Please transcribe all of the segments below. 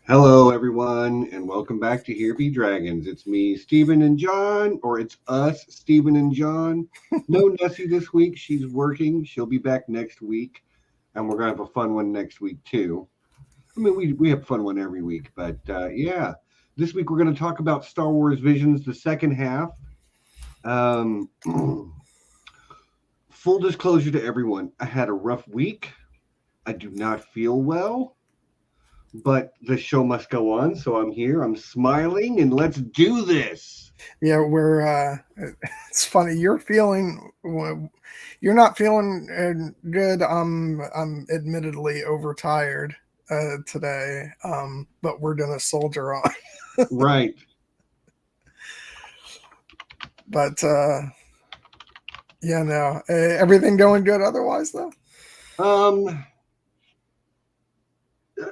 Hello, everyone, and welcome back to Here Be Dragons. It's me, Stephen and John, or it's us, Stephen and John. No Nessie this week. She's working. She'll be back next week, and we're going to have a fun one next week, too. I mean, we have a fun one every week, but yeah. This week we're going to talk about Star Wars Visions, the second half. Full disclosure to everyone, I had a rough week. I do not feel well. But the show must go on, so I'm here. I'm smiling, and let's do this. Yeah, it's funny. You're not feeling good. I'm admittedly overtired today, but we're gonna soldier on. Right. But yeah, no, everything going good otherwise though.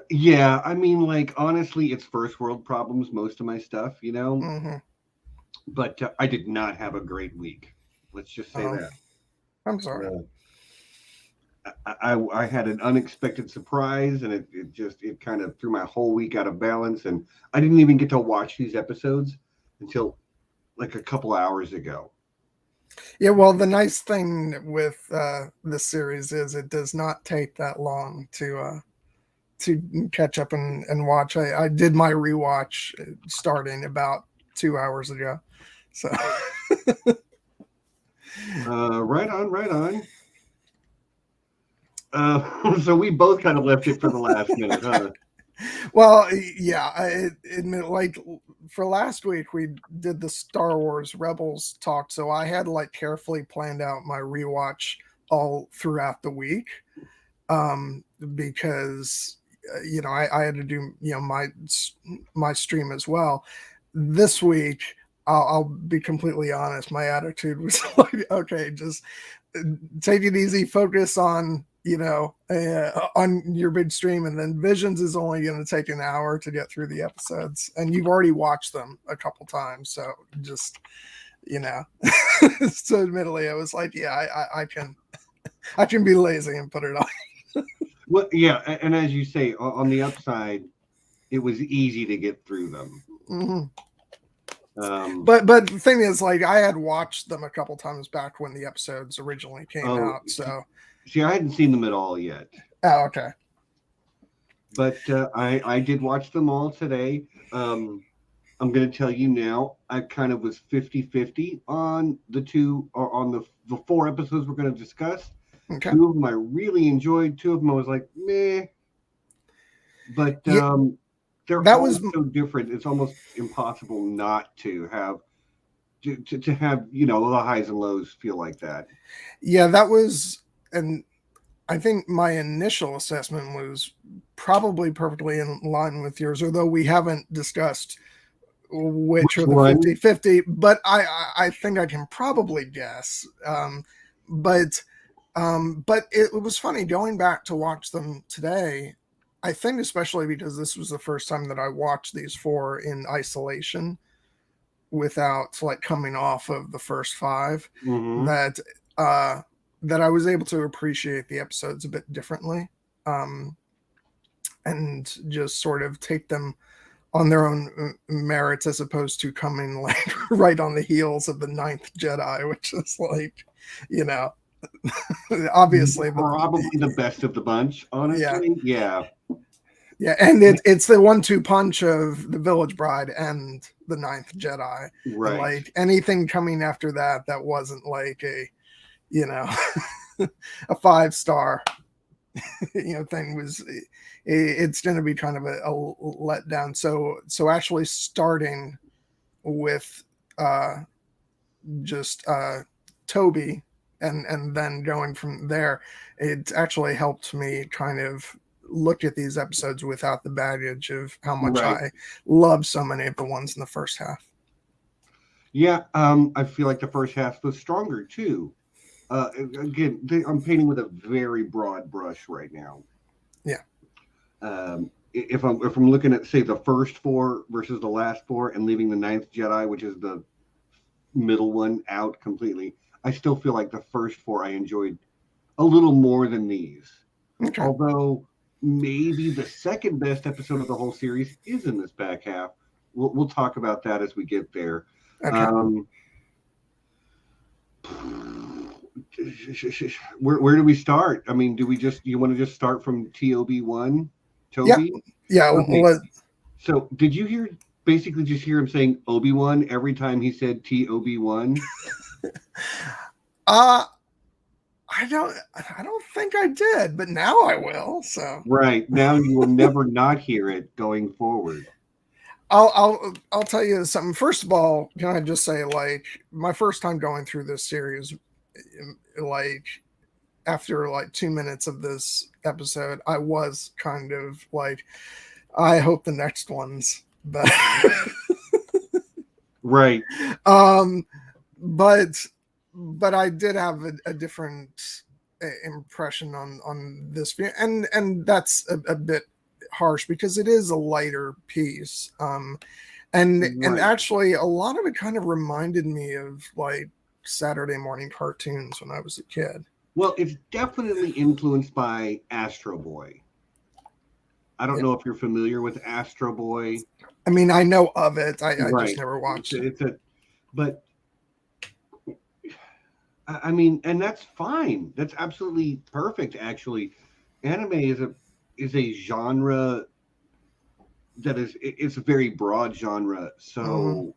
Yeah, I mean, like, honestly, it's first world problems, most of my stuff, you know? Mm-hmm. But I did not have a great week. Let's just say that. I'm sorry. I had an unexpected surprise, and it kind of threw my whole week out of balance. And I didn't even get to watch these episodes until like a couple hours ago. Yeah, well, the nice thing with this series is it does not take that long to catch up and watch. I did my rewatch starting about 2 hours ago. So right on. So we both kind of left it for the last minute, huh? Well, yeah, I admit, like for last week we did the Star Wars Rebels talk, so I had like carefully planned out my rewatch all throughout the week, because I had to do my stream as well. This week, I'll be completely honest. My attitude was like, okay, just take it easy, focus on on your big stream, and then Visions is only going to take an hour to get through the episodes, and you've already watched them a couple times, so just so admittedly, I was like, yeah, I can be lazy and put it on. Well, yeah, and as you say, on the upside, it was easy to get through them. Mm-hmm. But the thing is, like, I had watched them a couple times back when the episodes originally came out. So, see, I hadn't seen them at all yet. Oh, okay. But I did watch them all today. I'm going to tell you now, I kind of was 50-50 on the four episodes we're going to discuss. Okay. 2 of them I really enjoyed. 2 of them I was like, meh. But they're all so different. It's almost impossible not to have to have the highs and lows feel like that. Yeah, that was, and I think my initial assessment was probably perfectly in line with yours, although we haven't discussed which are the 50-50, but I think I can probably guess. But it was funny going back to watch them today. I think especially because this was the first time that I watched these 4 in isolation without like coming off of the first 5, mm-hmm. that I was able to appreciate the episodes a bit differently, and just sort of take them on their own merits, as opposed to coming like right on the heels of the 9th Jedi, which is like, obviously probably the best of the bunch, honestly. Yeah, and it's the 1-2 punch of the Village Bride and the 9th Jedi, right? And like anything coming after that wasn't like a a 5-star thing, was it's going to be kind of a letdown. So actually starting with just Toby and then going from there, it actually helped me kind of look at these episodes without the baggage of how much I love so many of the ones in the first half. Yeah, I feel like the first half was stronger too. Again, I'm painting with a very broad brush right now. Yeah. If I'm looking at, say, the first 4 versus the last 4, and leaving the 9th Jedi, which is the middle one, out completely, I still feel like the first 4 I enjoyed a little more than these. Okay. Although maybe the second best episode of the whole series is in this back half. We'll talk about that as we get there. Okay. Where do we start? I mean, do you want to just start from TOB1, Toby? Yeah. Okay. So did you basically just hear him saying Obi-Wan every time he said TOB1? I don't think I did, but now I will. So right now you will never not hear it going forward. I'll tell you something. First of all, can I just say, like, my first time going through this series, like, after like 2 minutes of this episode, I was kind of like, I hope the next one's better. Right. But I did have a different impression on this, and that's a bit harsh because it is a lighter piece. And actually a lot of it kind of reminded me of like Saturday morning cartoons when I was a kid. Well, it's definitely influenced by Astro Boy. I don't know if you're familiar with Astro Boy. I mean, I know of it. I just never watched it. But I mean, and that's fine. That's absolutely perfect. Actually, anime is a genre that it's a very broad genre. So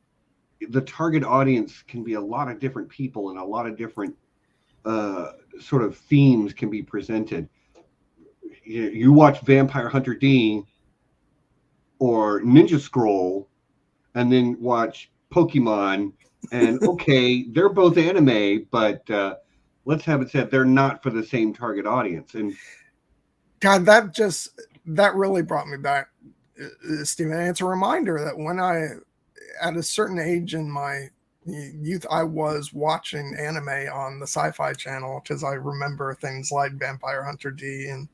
the target audience can be a lot of different people, and a lot of different sort of themes can be presented. You watch Vampire Hunter D or Ninja Scroll, and then watch Pokemon, and okay, they're both anime, but let's have it said they're not for the same target audience. And God, that really brought me back, Stephen. And it's a reminder that when at a certain age in my youth, I was watching anime on the Sci-Fi Channel because I remember things like Vampire Hunter D, and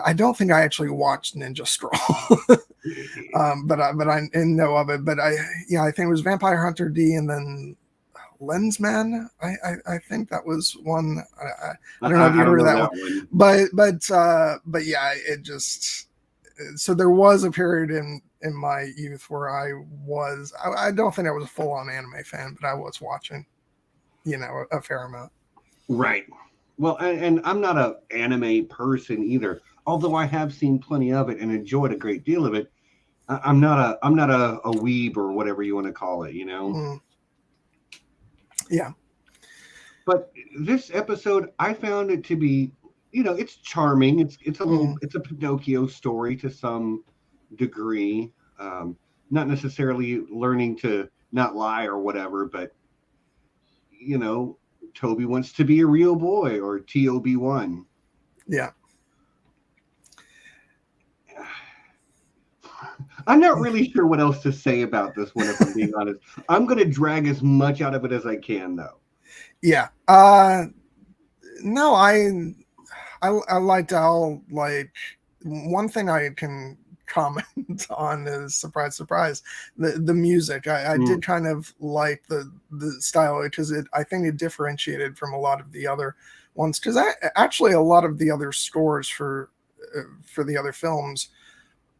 I don't think I actually watched Ninja Scroll, but I know of it. But I think it was Vampire Hunter D, and then Lensman. I think that was one. I don't know if you heard of that one. But yeah, it just, so there was a period in my youth where I don't think I was a full on anime fan, but I was watching, a fair amount. Right. Well, and I'm not an anime person either, although I have seen plenty of it and enjoyed a great deal of it. I'm not a weeb or whatever you want to call it, Yeah. But this episode, I found it to be, it's charming. It's a Pinocchio story to some degree. Not necessarily learning to not lie or whatever, but Toby wants to be a real boy, or TOB1. Yeah. I'm not really sure what else to say about this one, if I'm being honest. I'm going to drag as much out of it as I can, though. Yeah. No, I liked how, like, one thing I can comment on is, surprise, the music. I did kind of like the style, because I think it differentiated from a lot of the other ones, because actually a lot of the other scores for the other films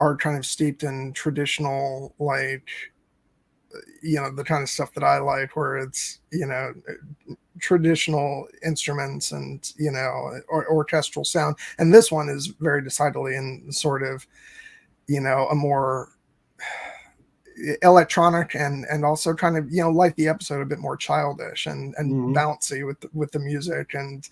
are kind of steeped in traditional, like, the kind of stuff that I like, where it's, traditional instruments and, or orchestral sound. And this one is very decidedly in sort of, a more electronic and also kind of, like the episode, a bit more childish and bouncy with the music. And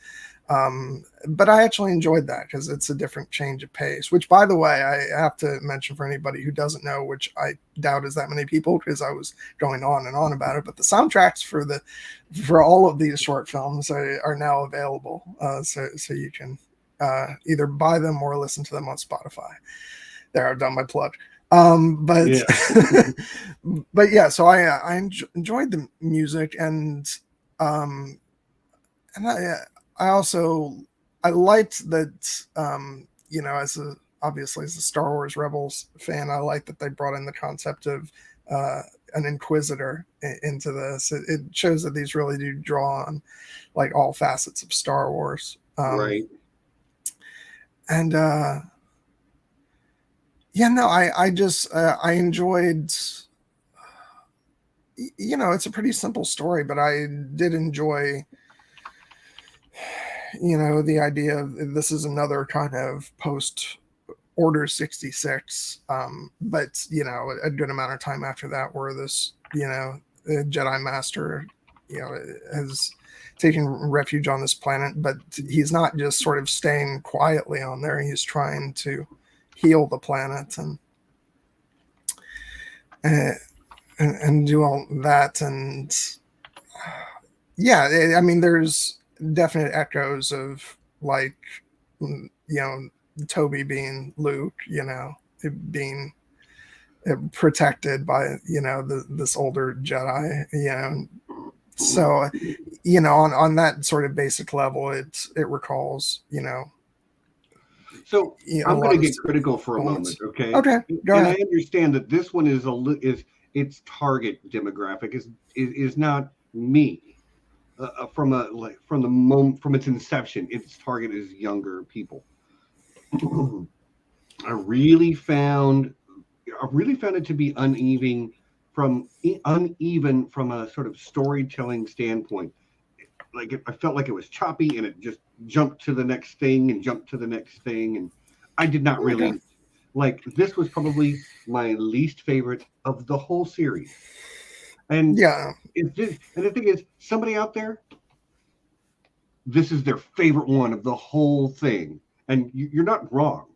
but I actually enjoyed that because it's a different change of pace, which, by the way, I have to mention for anybody who doesn't know, which I doubt is that many people, because I was going on and on about it, but the soundtracks for all of these short films are now available, so you can either buy them or listen to them on Spotify. There, I've done my plug. But yeah. But yeah, so I enjoyed the music, and I also liked that, obviously as a Star Wars Rebels fan, I like that they brought in the concept of an Inquisitor into this. It shows that these really do draw on, like, all facets of Star Wars. Right. And Yeah, no, I just I enjoyed. It's a pretty simple story, but I did enjoy, the idea of this is another kind of post Order 66, but a good amount of time after that, where this the Jedi Master has taken refuge on this planet, but he's not just sort of staying quietly on there. He's trying to heal the planet uh, and do all that. And yeah, I mean, there's definite echoes of, like, Toby being Luke, being protected by this older Jedi, so on that sort of basic level, it recalls So a I'm going lot to of get critical for a moment, elements. okay? Okay, go And I ahead. understand that this one is its target demographic is not me. From the moment from its inception, its target is younger people. I really found it to be uneven from a sort of storytelling standpoint. Like I felt like it was choppy, and it just jumped to the next thing and jumped to the next thing, and I did not Okay. really like. This was probably my least favorite of the whole series, and Yeah. and the thing is, somebody out there, this is their favorite one of the whole thing, and you're not wrong.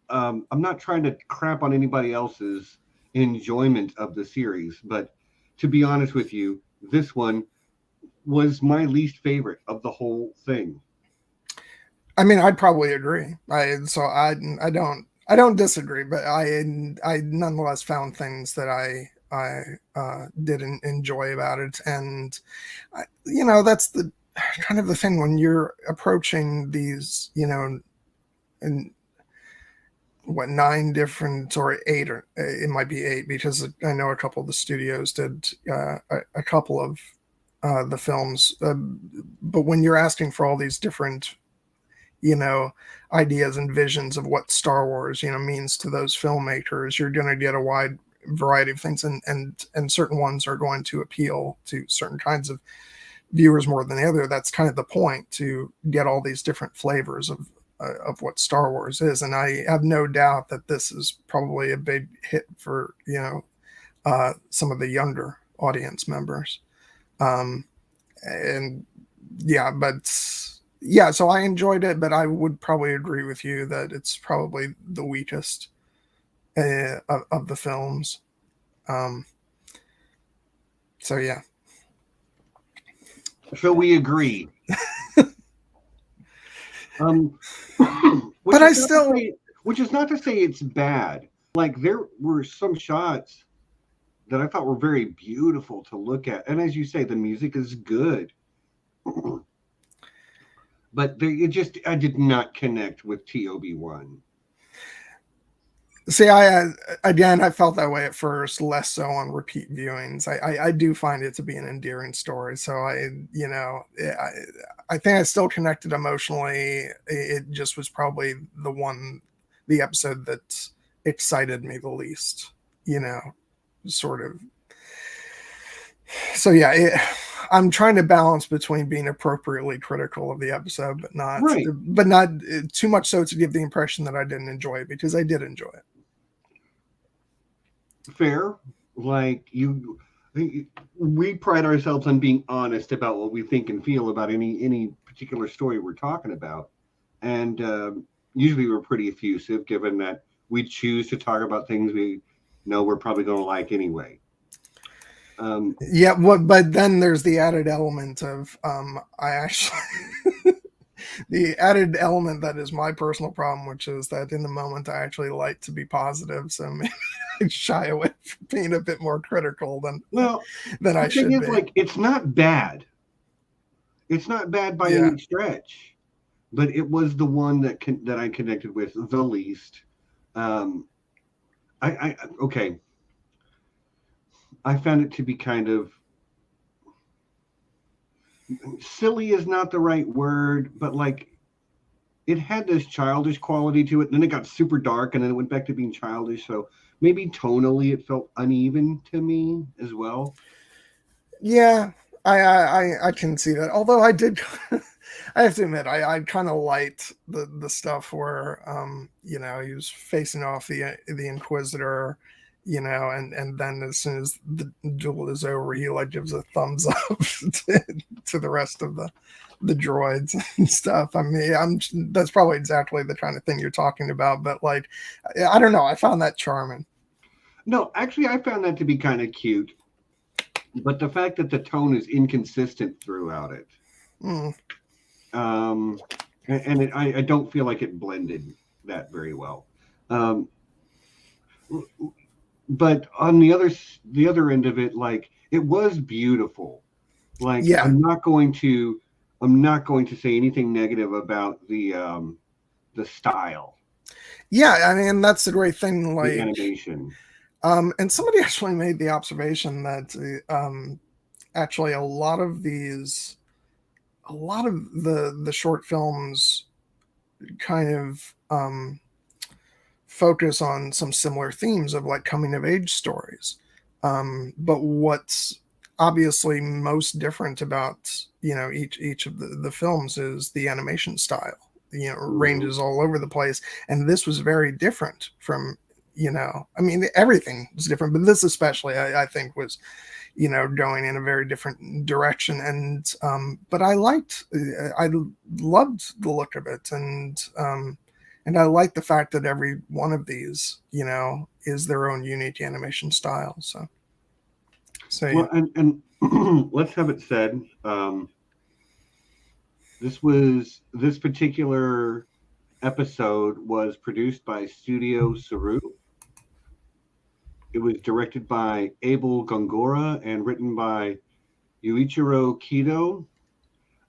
I'm not trying to crap on anybody else's enjoyment of the series, but to be honest with you, this one was my least favorite of the whole thing. I mean, I'd probably agree. I don't disagree, but I nonetheless found things that I did enjoy about it. And that's the kind of the thing when you're approaching these, and what, 9 different, or 8, or it might be 8, because I know a couple of the studios did a couple of the films, but when you're asking for all these different you know ideas and visions of what Star Wars means to those filmmakers, you're going to get a wide variety of things, and certain ones are going to appeal to certain kinds of viewers more than the other. That's kind of the point, to get all these different flavors of what Star Wars is. And I have no doubt that this is probably a big hit for some of the younger audience members. Um, and yeah, but yeah, so I enjoyed it, but I would probably agree with you that it's probably the weakest of the films. Um, so yeah. So we agree. Um, which But I is not to still, say, which is not to say it's bad. Like there were some shots that I thought were very beautiful to look at, and as you say, the music is good. But I did not connect with TOB1. see, I felt that way at first, less so on repeat viewings. I do find it to be an endearing story, so I think I still connected emotionally. It just was probably the episode that excited me the least, you know, sort of. So yeah, I'm trying to balance between being appropriately critical of the episode, Right. but not too much so to give the impression that I didn't enjoy it, because I did enjoy it. Fair. Like we pride ourselves on being honest about what we think and feel about any particular story we're talking about, and usually we're pretty effusive, given that we choose to talk about things we know we're probably going to like anyway. Yeah, but then there's the added element of I actually the added element that is my personal problem, which is that in the moment I actually like to be positive, so maybe I shy away from being a bit more critical Well, than I the thing should is, be. like, it's not bad. It's not bad by Yeah. any stretch, but it was the one that I connected with the least. Um, I okay. I found it to be kind of silly is not the right word, but like it had this childish quality to it, and then it got super dark, and then it went back to being childish. So maybe tonally, it felt uneven to me as well. Yeah, I can see that. Although I did, I have to admit, I kind of liked the stuff where he was facing off the Inquisitor, and then as soon as the duel is over, he like gives a thumbs up to the rest of the droids and stuff. I mean, that's probably exactly the kind of thing you're talking about. But like, I don't know, I found that charming. No, actually, I found that to be kind of cute. But the fact that the tone is inconsistent throughout it, and I don't feel like it blended that very well. But on the other end of it, like it was beautiful. Like Yeah. I'm not going to say anything negative about the style. Yeah, I mean that's the great thing. Like the animation. And somebody actually made the observation that actually a lot of the short films kind of focus on some similar themes of like coming of age stories. But what's obviously most different about each of the films is the animation style. Ranges all over the place, and this was very different from I mean, everything was different, but this especially, I think, was, going in a very different direction. And, but I loved the look of it. And I like the fact that every one of these, is their own unique animation style. So well, yeah. and let's have it said, this particular episode was produced by Studio Saru. It was directed by Abel Gongora and written by Yuichiro Kido.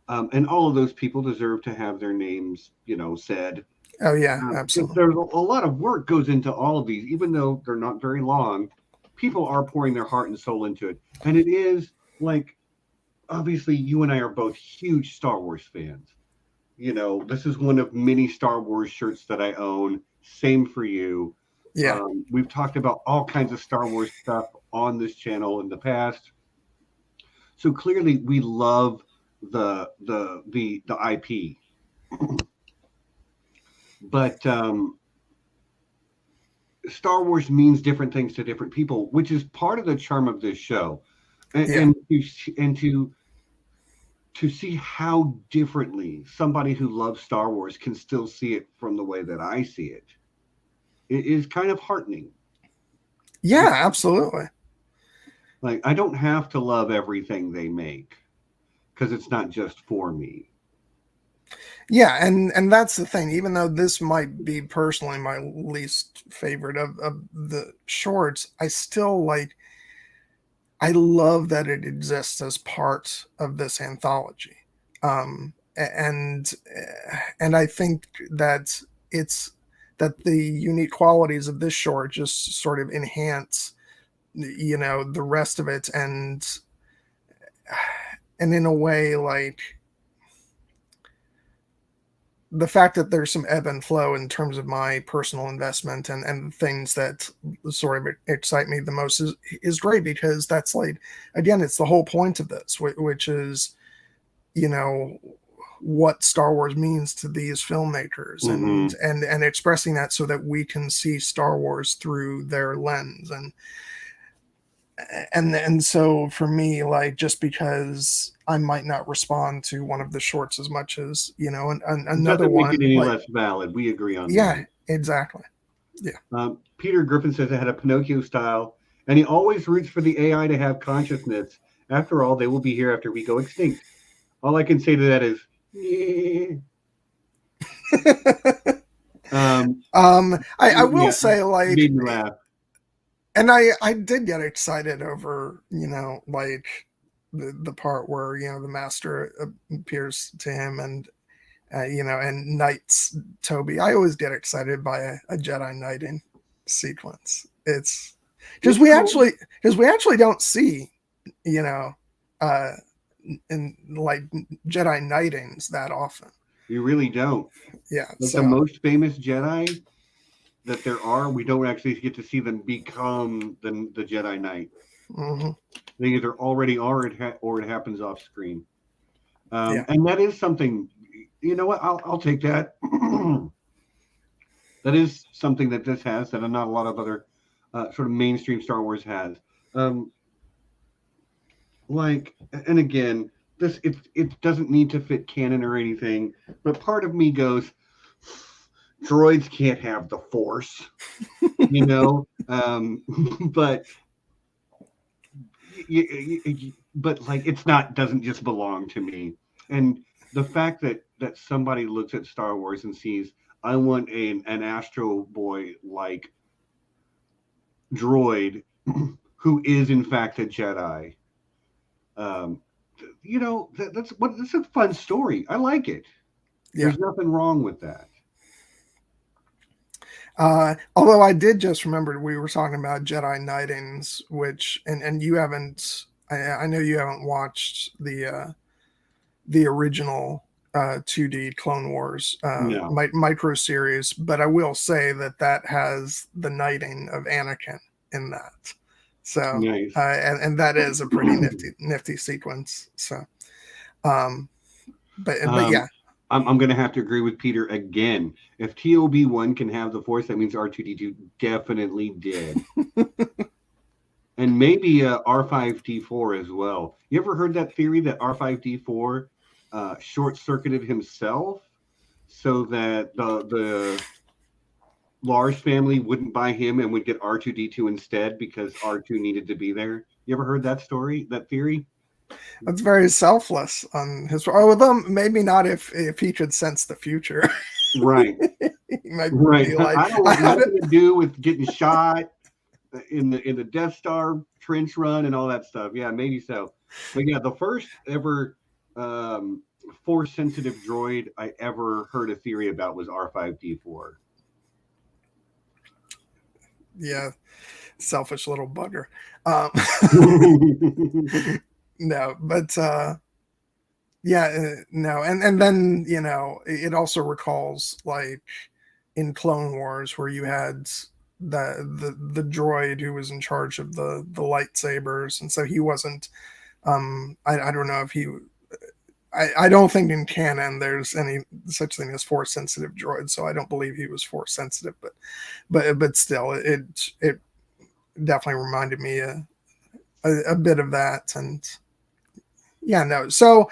And all of those people deserve to have their names, said. Oh yeah, absolutely. There's a lot of work goes into all of these, even though they're not very long. People are pouring their heart and soul into it, and it is like, obviously, you and I are both huge Star Wars fans. This is one of many Star Wars shirts that I own. Same for you. Yeah. We've talked about all kinds of Star Wars stuff on this channel in the past. So clearly we love the IP. But Star Wars means different things to different people, which is part of the charm of this show. And to see how differently somebody who loves Star Wars can still see it from the way that I see it. It is kind of heartening. Yeah, absolutely. Like, I don't have to love everything they make because it's not just for me. Yeah, and that's the thing. Even though this might be personally my least favorite of the shorts, I still I love that it exists as part of this anthology. And I think that that the unique qualities of this short just sort of enhance the rest of it, and in a way, like the fact that there's some ebb and flow in terms of my personal investment and things that sort of excite me the most is great, because that's like, again, it's the whole point of this, which is what Star Wars means to these filmmakers, and expressing that so that we can see Star Wars through their lens. And so for me, like, just because I might not respond to one of the shorts as much as another one, doesn't make it any less valid. We agree on that. Yeah, exactly. Yeah. Peter Griffin says it had a Pinocchio style, and he always roots for the AI to have consciousness. After all, they will be here after we go extinct. All I can say to that is, yeah. I will say, like, made me laugh. And I did get excited over, like the part where, the master appears to him and, and knights Toby. I always get excited by a Jedi knighting sequence. It's because we actually don't see, in like Jedi knightings that often. You really don't. Yeah. Like So the most famous Jedi that there are, we don't actually get to see them become the Jedi Knight. mhm. They either already are, or it happens off screen. Yeah. And that is something. You know what? I'll take that. That is something that this has that not a lot of other sort of mainstream Star Wars has. Um, and again, it doesn't need to fit canon or anything, but part of me goes, droids can't have the Force, you know. But but like it's not doesn't just belong to me. And the fact that somebody looks at Star Wars and sees, I want an Astro Boy like droid who is in fact a Jedi. Um, that's a fun story. I like it. Yeah. There's nothing wrong with that. Although I did just remember we were talking about Jedi Knightings, which and you haven't. I know you haven't watched the original 2D Clone Wars No, micro series, but I will say that has the knighting of Anakin in that. So nice. and that is a pretty nifty sequence. So, but um, yeah, I'm going to have to agree with Peter again. If TOB1 can have the Force, that means R2D2 definitely did. And maybe R5D4 as well. You ever heard that theory that R5D4 short circuited himself so that the Lars family wouldn't buy him and would get R2D2 instead because R2 needed to be there? You ever heard that story, that theory? that's very selfless on his. Although maybe not if he could sense the future. Right. He might Right. be like, I don't want nothing to do with getting shot in the Death Star trench run and all that stuff. Yeah, maybe so. But yeah, the first ever force sensitive droid I ever heard a theory about was R5D4. yeah, selfish little bugger. No, but yeah, no, and then it also recalls like in Clone Wars where you had the droid who was in charge of the lightsabers, and so he wasn't. I don't know if he. I don't think in canon there's any such thing as force sensitive droids, so I don't believe he was force sensitive. But still, it definitely reminded me a bit of that, and yeah, no. So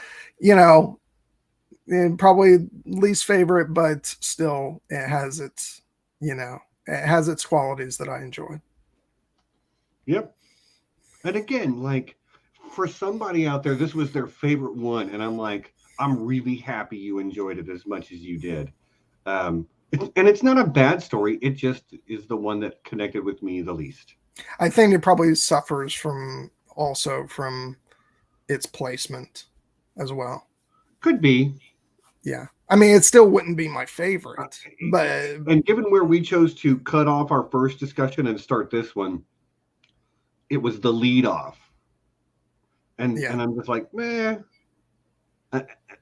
probably least favorite, but still it has its it has its qualities that I enjoy. Yep. And again, like for somebody out there, this was their favorite one, and I'm like, I'm really happy you enjoyed it as much as you did. And it's not a bad story. It just is the one that connected with me the least. I think it probably suffers from its placement as well. Could be. Yeah. I mean, it still wouldn't be my favorite, but And given where we chose to cut off our first discussion and start this one, it was the lead off. And I'm just like, meh.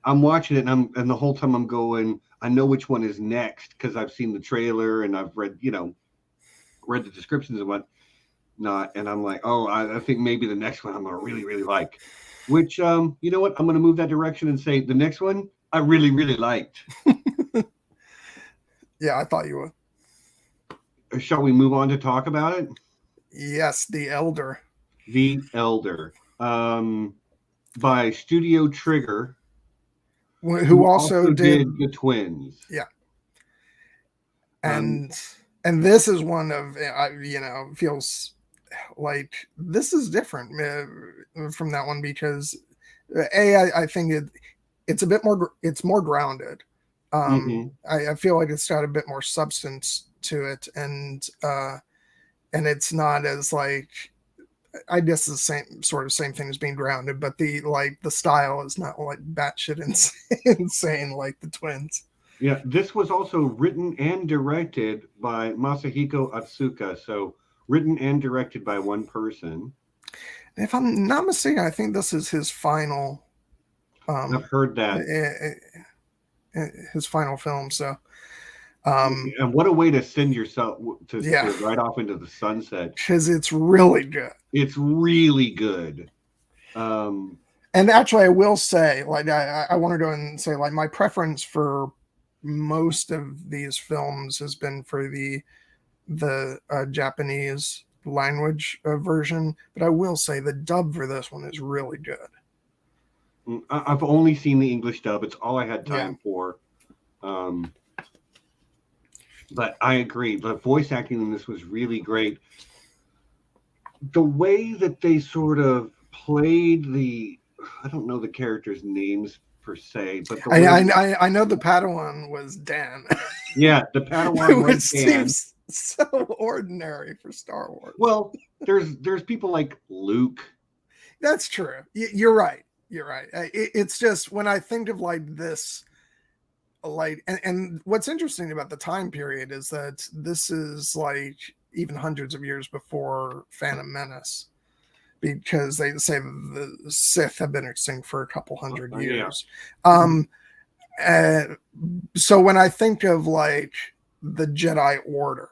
I'm watching it, and the whole time I'm going, I know which one is next because I've seen the trailer and I've read the descriptions and whatnot, and I'm like, oh, I think maybe the next one I'm gonna really, really like. Which, you know what? I'm gonna move that direction and say the next one I really, really liked. Yeah, I thought you would. Shall we move on to talk about it? Yes, The Elder. The Elder, by Studio Trigger, who also did the Twins. Yeah. And this is one of feels like this is different from that one because I think it's a bit more, it's more grounded. I feel like it's got a bit more substance to it, and it's not as like, I guess the same thing as being grounded, but the style is not like batshit insane like the Twins. Yeah, this was also written and directed by Masahiko Atsuka, so written and directed by one person. If I'm not mistaken, I think this is his final. I've heard that. his final film. So, and what a way to send yourself to right off into the sunset, because it's really good. It's really good. And actually, I will say, like, I want to go and say, like, my preference for most of these films has been for the Japanese language version, but I will say the dub for this one is really good. I've only seen the English dub. It's all I had time for. But I agree. The voice acting in this was really great. The way that they sort of played I don't know the characters' names per se, but I know the Padawan was Dan. Yeah, the Padawan was Dan. Seems so ordinary for Star Wars. Well, there's people like Luke. That's true. You're right. You're right. It's just when I think of like this, like, and what's interesting about the time period is that this is like even hundreds of years before Phantom Menace, because they say the Sith have been extinct for a couple hundred years. So when I think of like the Jedi Order,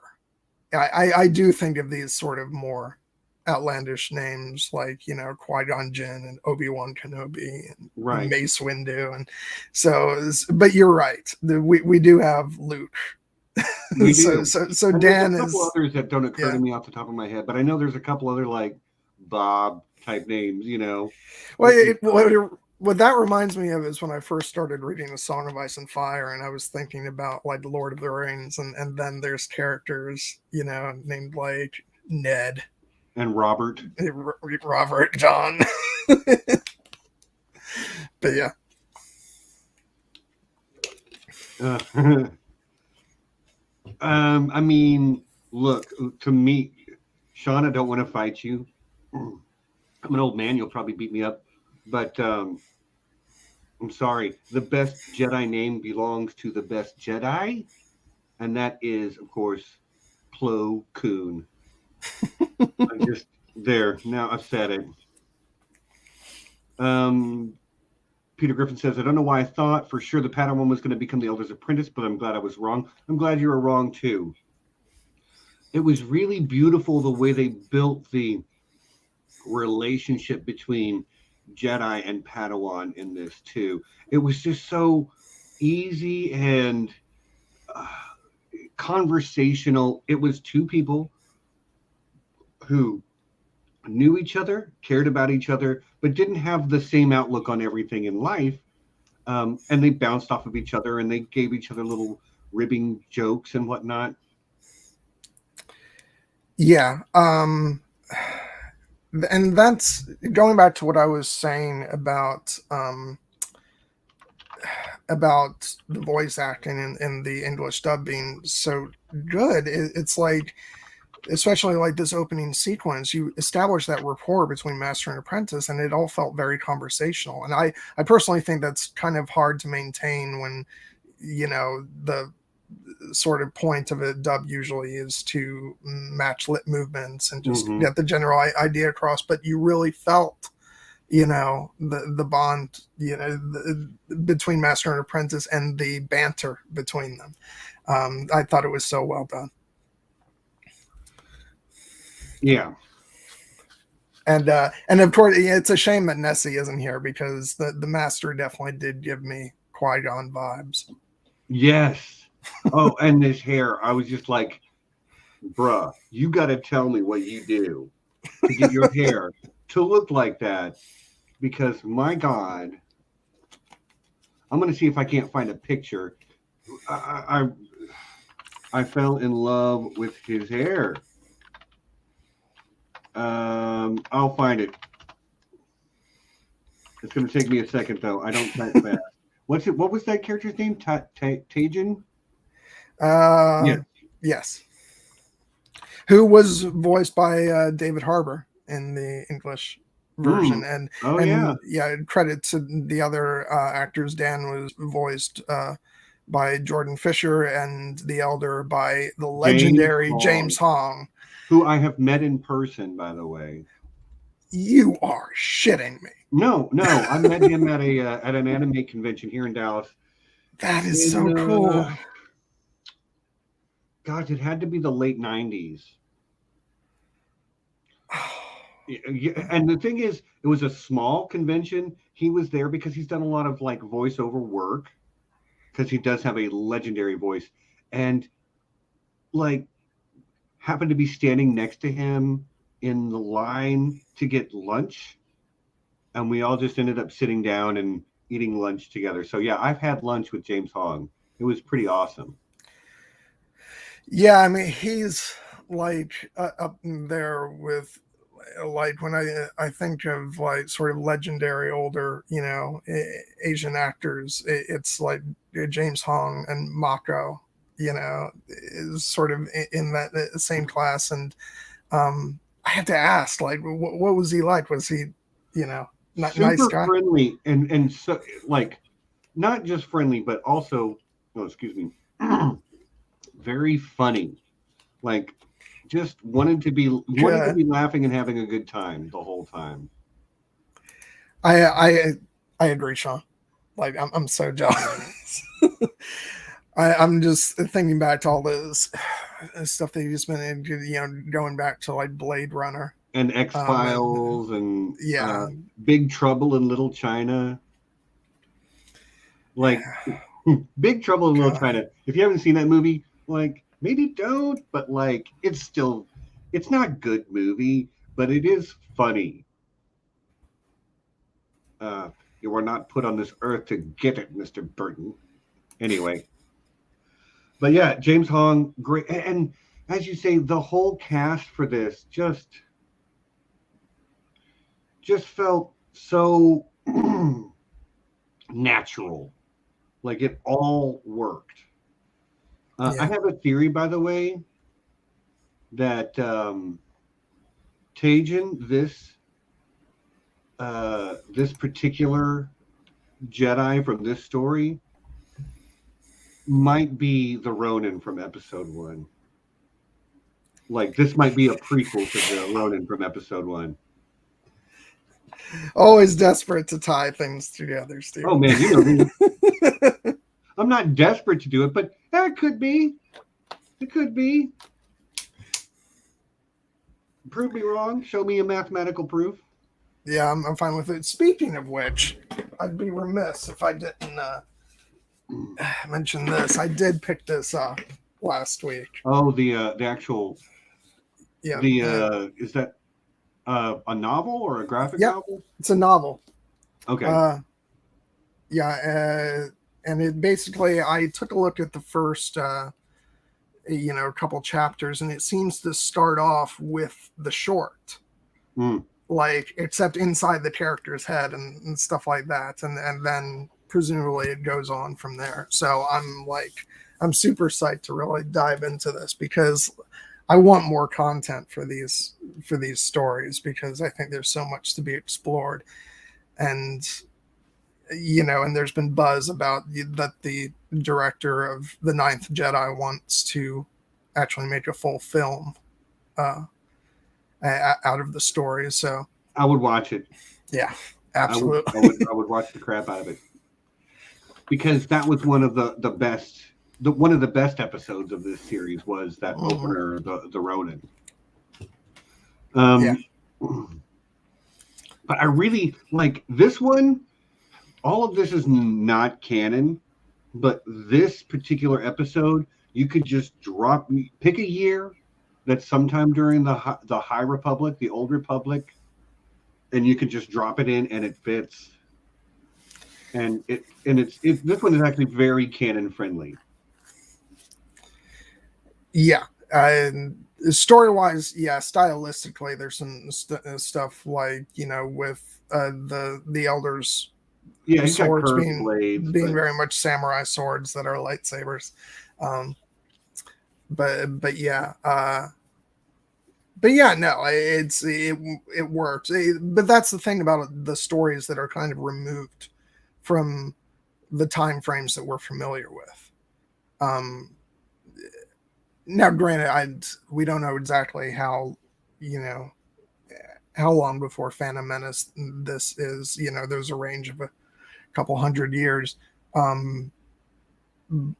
I do think of these sort of more outlandish names like, you know, Qui-Gon Jinn and Obi-Wan Kenobi and Mace Windu. And so, but you're right. We do have Luke. We do. So Dan there's a couple is others that don't occur to me off the top of my head, but I know there's a couple other like Bob type names, you know. Well, what that reminds me of is when I first started reading The Song of Ice and Fire, and I was thinking about like the Lord of the Rings, and then there's characters, you know, named like Ned and Robert John. But yeah. I mean, look, to me, Sean, I don't want to fight you. I'm an old man. You'll probably beat me up. But I'm sorry. The best Jedi name belongs to the best Jedi. And that is, of course, Plo Koon. I'm just there. Now I've said it. Peter Griffin says, I don't know why I thought for sure the Padawan was going to become the Elder's apprentice, but I'm glad I was wrong. I'm glad you were wrong, too. It was really beautiful the way they built the relationship between Jedi and Padawan in this, too. It was just so easy and conversational. It was two people who knew each other, cared about each other, but didn't have the same outlook on everything in life. And they bounced off of each other and they gave each other little ribbing jokes and whatnot. Yeah. And that's going back to what I was saying about the voice acting in the English dub being so good. It's like, especially like this opening sequence, you establish that rapport between master and apprentice, and it all felt very conversational. And I personally think that's kind of hard to maintain when, you know, the sort of point of a dub usually is to match lip movements and just get the general idea across. But you really felt, you know, the bond, you know, between master and apprentice and the banter between them. I thought it was so well done. Yeah. And of course, it's a shame that Nessie isn't here, because the master definitely did give me Qui-Gon vibes. Yes. Oh, and this hair. I was just like, bruh, you got to tell me what you do to get your hair to look like that. Because, my God, I'm going to see if I can't find a picture. I fell in love with his hair. I'll find it. It's going to take me a second, though. I don't type fast. What was that character's name? Tajin? Yes. Who was voiced by David Harbour in the English version. And credit to the other actors. Dan was voiced by Jordan Fisher, and the Elder by the legendary James Hong, who I have met in person, by the way. You are shitting me. No, I met him at an anime convention here in Dallas, That is in, so cool. Gosh, it had to be the late 90s. And the thing is, it was a small convention. He was there because he's done a lot of like voiceover work because he does have a legendary voice, and like happened to be standing next to him in the line to get lunch, and we all just ended up sitting down and eating lunch together. So yeah, I've had lunch with James Hong. It was pretty awesome. Yeah, I mean, he's like up there with like when I think of like sort of legendary older Asian actors, it's like James Hong and Mako, is sort of in that same class. And I have to ask, like, what was he like? Was he, nice Super guy? friendly, and so like not just friendly, but also, oh, excuse me, very funny. Like just wanted to Good. be laughing and having a good time the whole time. I I I agree, Sean. Like I'm so jealous. I'm just thinking back to all this stuff that he's been into, going back to like Blade Runner. And X And Files and yeah, Big Trouble in Little China. Like Big Trouble in Little God, China. If you haven't seen that movie, like maybe don't, but like it's not a good movie, but it is funny. Uh, you were not put on this earth to get it, Mr. Burton. Anyway, but yeah, James Hong, great, and as you say, the whole cast for this just felt so natural. Like it all worked. I yeah, have a theory, by the way, that Tajin, this particular Jedi from this story, might be the Ronin from Episode One. Like this might be a prequel to the Ronin from Episode One. always desperate to tie things together, Oh Stephen. man, you know me. I'm not desperate to do it, but it could be. It could be. Prove me wrong. Show me a mathematical proof. Yeah, I'm fine with it. Speaking of which, I'd be remiss if I didn't mention this. I did pick this up last week. Oh, the actual Yeah, the is that a novel or a graphic yep, novel? it's a novel. Okay. Uh, yeah, and it basically, I took a look at the first, couple chapters, and it seems to start off with the short, Mm. like except inside the character's head and stuff like that, and then presumably it goes on from there. So I'm super psyched to really dive into this because I want more content for these stories because I think there's so much to be explored. And and there's been buzz about that the director of The Ninth Jedi wants to actually make a full film uh, out of the story. So I would watch it. yeah, I would absolutely. I would I would watch the crap out of it because that was one of the best one of the best episodes of this series was that opener, the Ronin. Yeah, But I really like this one. All of this is not canon, but this particular episode, you could just pick a year that's sometime during the High Republic, the Old Republic, and you could just drop it in, and it fits. And it's this one is actually very canon friendly. yeah. Story wise, yeah. Stylistically, there's some stuff like with the elders Yeah, he's got swords curved blades, being but very much samurai swords that are lightsabers. Um, but yeah, no, it works. But that's the thing about the stories that are kind of removed from the time frames that we're familiar with. Um, Now, granted, we don't know exactly you know how long before Phantom Menace this is. There's a range of a couple hundred years. Um,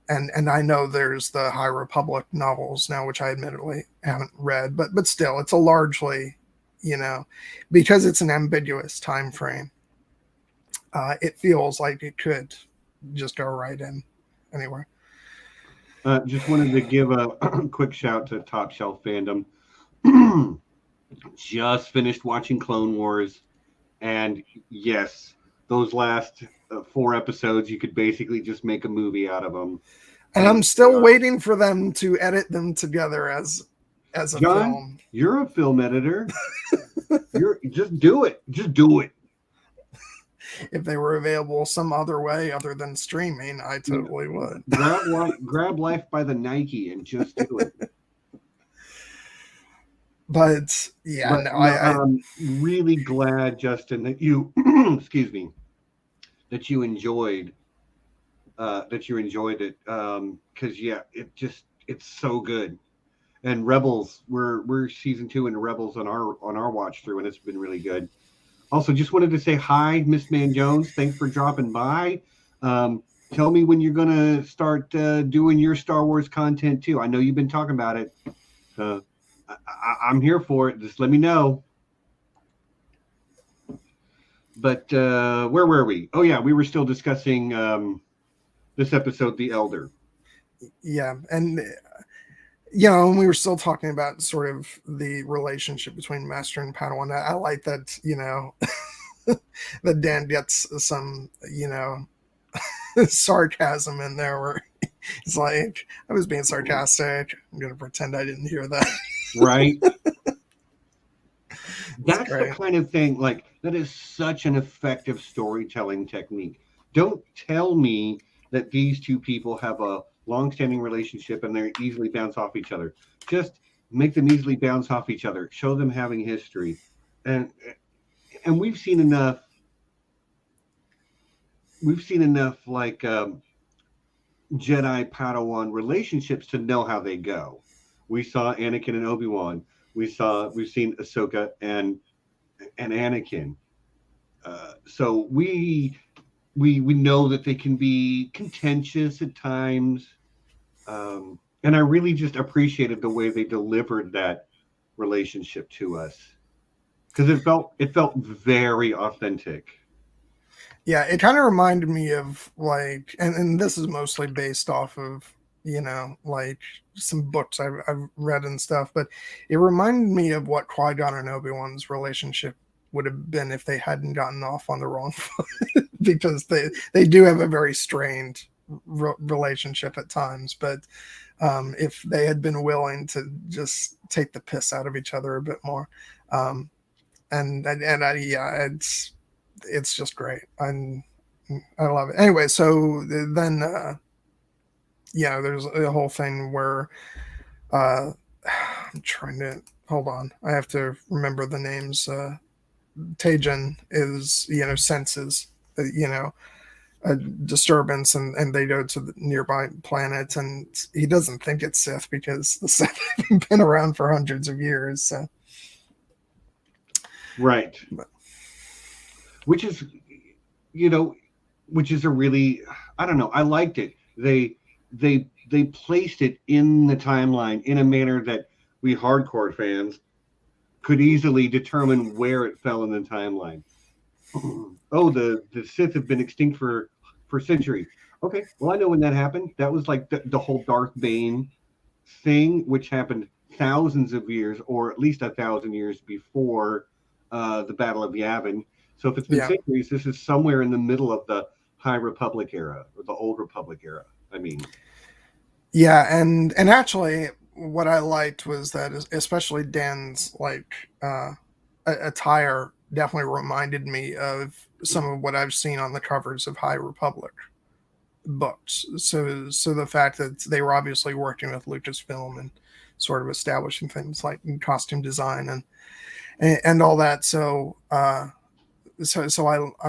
and I know there's the High Republic novels now, which I admittedly haven't read, but still, it's a largely, because it's an ambiguous time frame. It feels like it could just go right in anywhere. Just wanted to give a quick shout to Top Shelf Fandom. Just finished watching Clone Wars, and yes, those last 4 episodes, you could basically just make a movie out of them. And I'm still waiting for them to edit them together as a film. You're a film editor. Just do it. Just do it. If they were available some other way other than streaming, I totally would. Grab life by the Nike and just do it. But I'm really glad, Justin, that you excuse me, that you enjoyed it. Because it's so good. And Rebels, we're season 2 in Rebels on our watch through, and it's been really good. Also, just wanted to say hi, Miss Man Jones. Thanks for dropping by. Tell me when you're gonna start doing your Star Wars content too. I know you've been talking about it. I'm here for it. Just let me know. But where were we? Oh yeah, we were still discussing this episode, The Elder. Yeah, and and we were still talking about sort of the relationship between Master and Padawan. I like that, that Dan gets some, sarcasm in there where he's like, I was being sarcastic. I'm going to pretend I didn't hear that. Right. That's the kind of thing, like, that is such an effective storytelling technique. Don't tell me that these two people have a long-standing relationship and they easily bounce off each other. Just make them easily bounce off each other. Show them having history. And we've seen enough like Jedi Padawan relationships to know how they go. We saw Anakin and Obi-Wan. We've seen Ahsoka and Anakin. So we know that they can be contentious at times. And I really just appreciated the way they delivered that relationship to us, because it felt very authentic. Yeah, it kind of reminded me of like, and this is mostly based off of, like some books I've read and stuff, but it reminded me of what Qui-Gon and Obi-Wan's relationship would have been if they hadn't gotten off on the wrong foot, because they do have a very strained relationship at times. But if they had been willing to just take the piss out of each other a bit more, it's just great. I love it. Anyway, so then there's a whole thing where I'm trying to hold on. I have to remember the names. Tajin is, senses, a disturbance, and they go to the nearby planet, and he doesn't think it's Sith because the Sith have been around for hundreds of years. So. Right. Which is a really, I don't know, I liked it. They placed it in the timeline in a manner that we hardcore fans could easily determine where it fell in the timeline. Oh, the Sith have been extinct for centuries. Okay, well, I know when that happened. That was like the whole Darth Bane thing, which happened thousands of years, or at least 1,000 years before the Battle of Yavin. So if it's been centuries, this is somewhere in the middle of the High Republic era, or the Old Republic era. I mean. Yeah, and actually, what I liked was that, especially Dan's attire definitely reminded me of some of what I've seen on the covers of High Republic books. So the fact that they were obviously working with Lucasfilm and sort of establishing things like costume design and all that. So I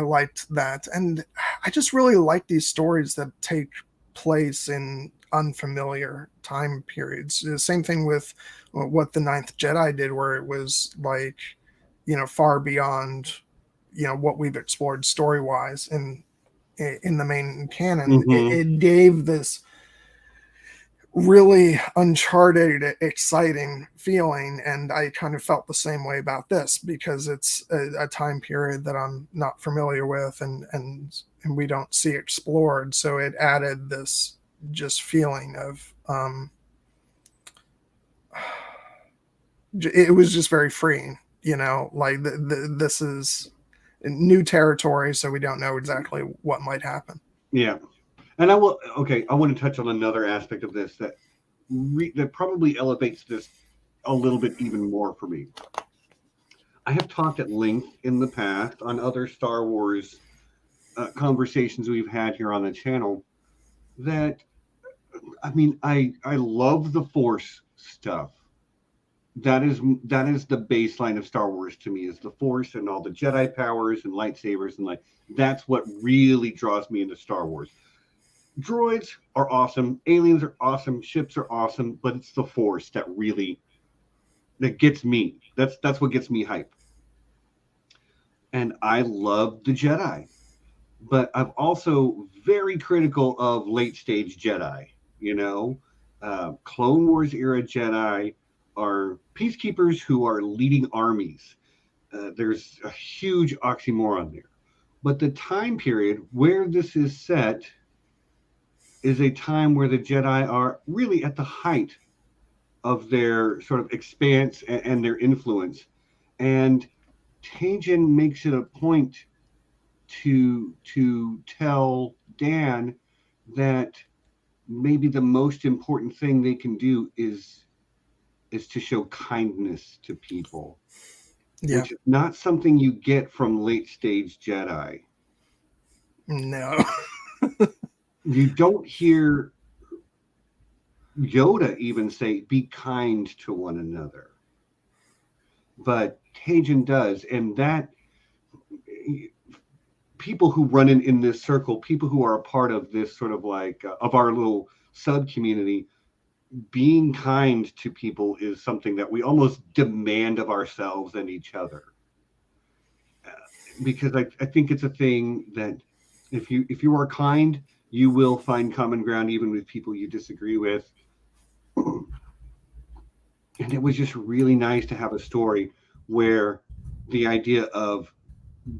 liked that, and I just really like these stories that take place in unfamiliar time periods. The same thing with what the Ninth Jedi did, where it was like, far beyond, what we've explored story wise in the main canon. Mm-hmm. It gave this really uncharted, exciting feeling. And I kind of felt the same way about this, because it's a time period that I'm not familiar with and we don't see explored. So it added this just feeling of, it was just very freeing, like this is new territory. So we don't know exactly what might happen. Yeah. And I want to touch on another aspect of this that that probably elevates this a little bit even more for me. I have talked at length in the past on other Star Wars conversations we've had here on the channel that, I love the Force stuff. That is the baseline of Star Wars to me, is the Force and all the Jedi powers and lightsabers, and that's what really draws me into Star Wars. Droids are awesome, aliens are awesome, ships are awesome, but it's the Force that gets me. That's what gets me hype. And I love the Jedi, but I'm also very critical of late stage Jedi. Clone Wars era Jedi are peacekeepers who are leading armies. There's a huge oxymoron there. But the time period where this is set is a time where the Jedi are really at the height of their sort of expanse and their influence. And Tajin makes it a point to tell Dan that maybe the most important thing they can do is to show kindness to people, which is not something you get from late stage Jedi. No. You don't hear Yoda even say, be kind to one another. But Tajin does. And that, people who run in this circle, people who are a part of this sort of of our little sub community, being kind to people is something that we almost demand of ourselves and each other. Because I think it's a thing that if you are kind, you will find common ground even with people you disagree with. And it was just really nice to have a story where the idea of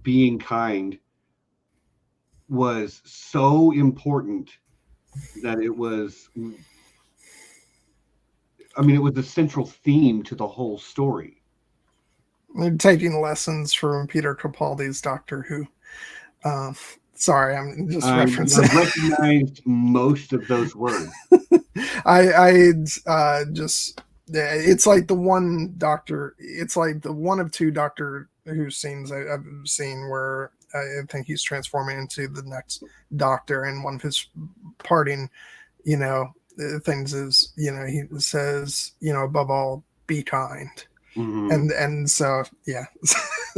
being kind was so important that it was the central theme to the whole story. They're taking lessons from Peter Capaldi's Doctor Who. Sorry, I'm just referencing. I recognized most of those words. It's like the one Doctor. It's like the one of two Doctor Who scenes I've seen where I think he's transforming into the next Doctor, and one of his parting, things is, he says, above all, be kind. Mm-hmm. And so, yeah.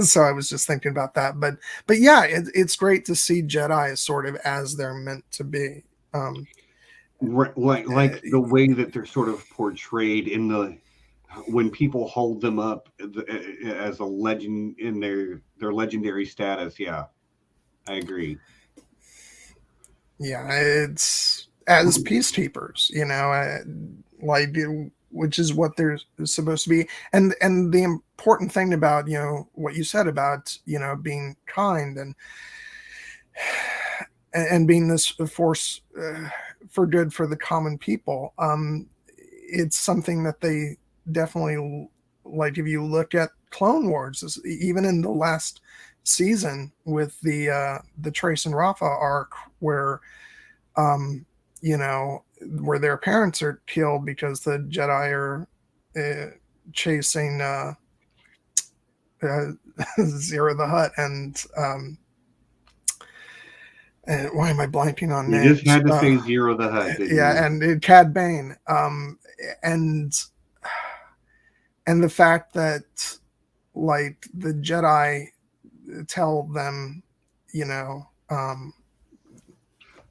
So I was just thinking about that, but yeah, it's great to see Jedi sort of as they're meant to be. Like the way that they're sort of portrayed when people hold them up as a legend in their legendary status. Yeah, I agree. Yeah, it's as peacekeepers, which is what they're supposed to be. And the important thing about, what you said about, being kind and being this force for good for the common people. It's something that they definitely, like, if you look at Clone Wars, even in the last season with the Trace and Rafa arc, where where their parents are killed because the Jedi are chasing Zero the Hutt and why am I blanking on names? You just had to say Zero the Hutt, didn't you? And Cad Bane, and the fact that, like, the Jedi tell them,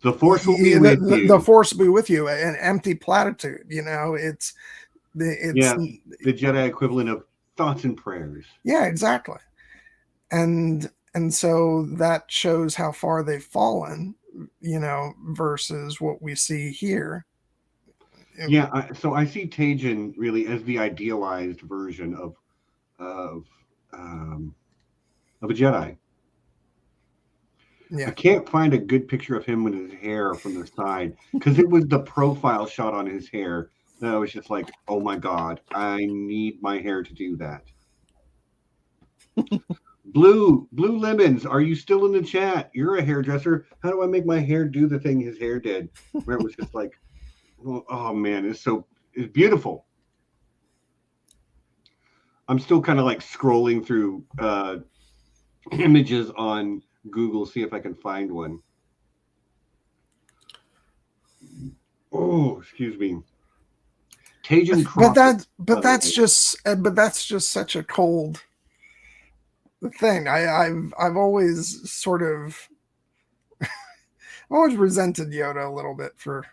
the Force will be with you. The Force will be with you. An empty platitude, it's the Jedi equivalent of thoughts and prayers. Yeah, exactly. And so that shows how far they've fallen, versus what we see here. Yeah, so I see Tajin really as the idealized version of of a Jedi. Yeah. I can't find a good picture of him with his hair from the side because it was the profile shot on his hair that I was just like, oh my god, I need my hair to do that. Blue Lemons, are you still in the chat? You're a hairdresser. How do I make my hair do the thing his hair did? Where it was just like, oh man, it's beautiful. I'm still kind of like scrolling through images on Google, see if I can find one. Oh, excuse me. Tajin Crawford. But that's just such a cold thing. I've always sort of always resented Yoda a little bit for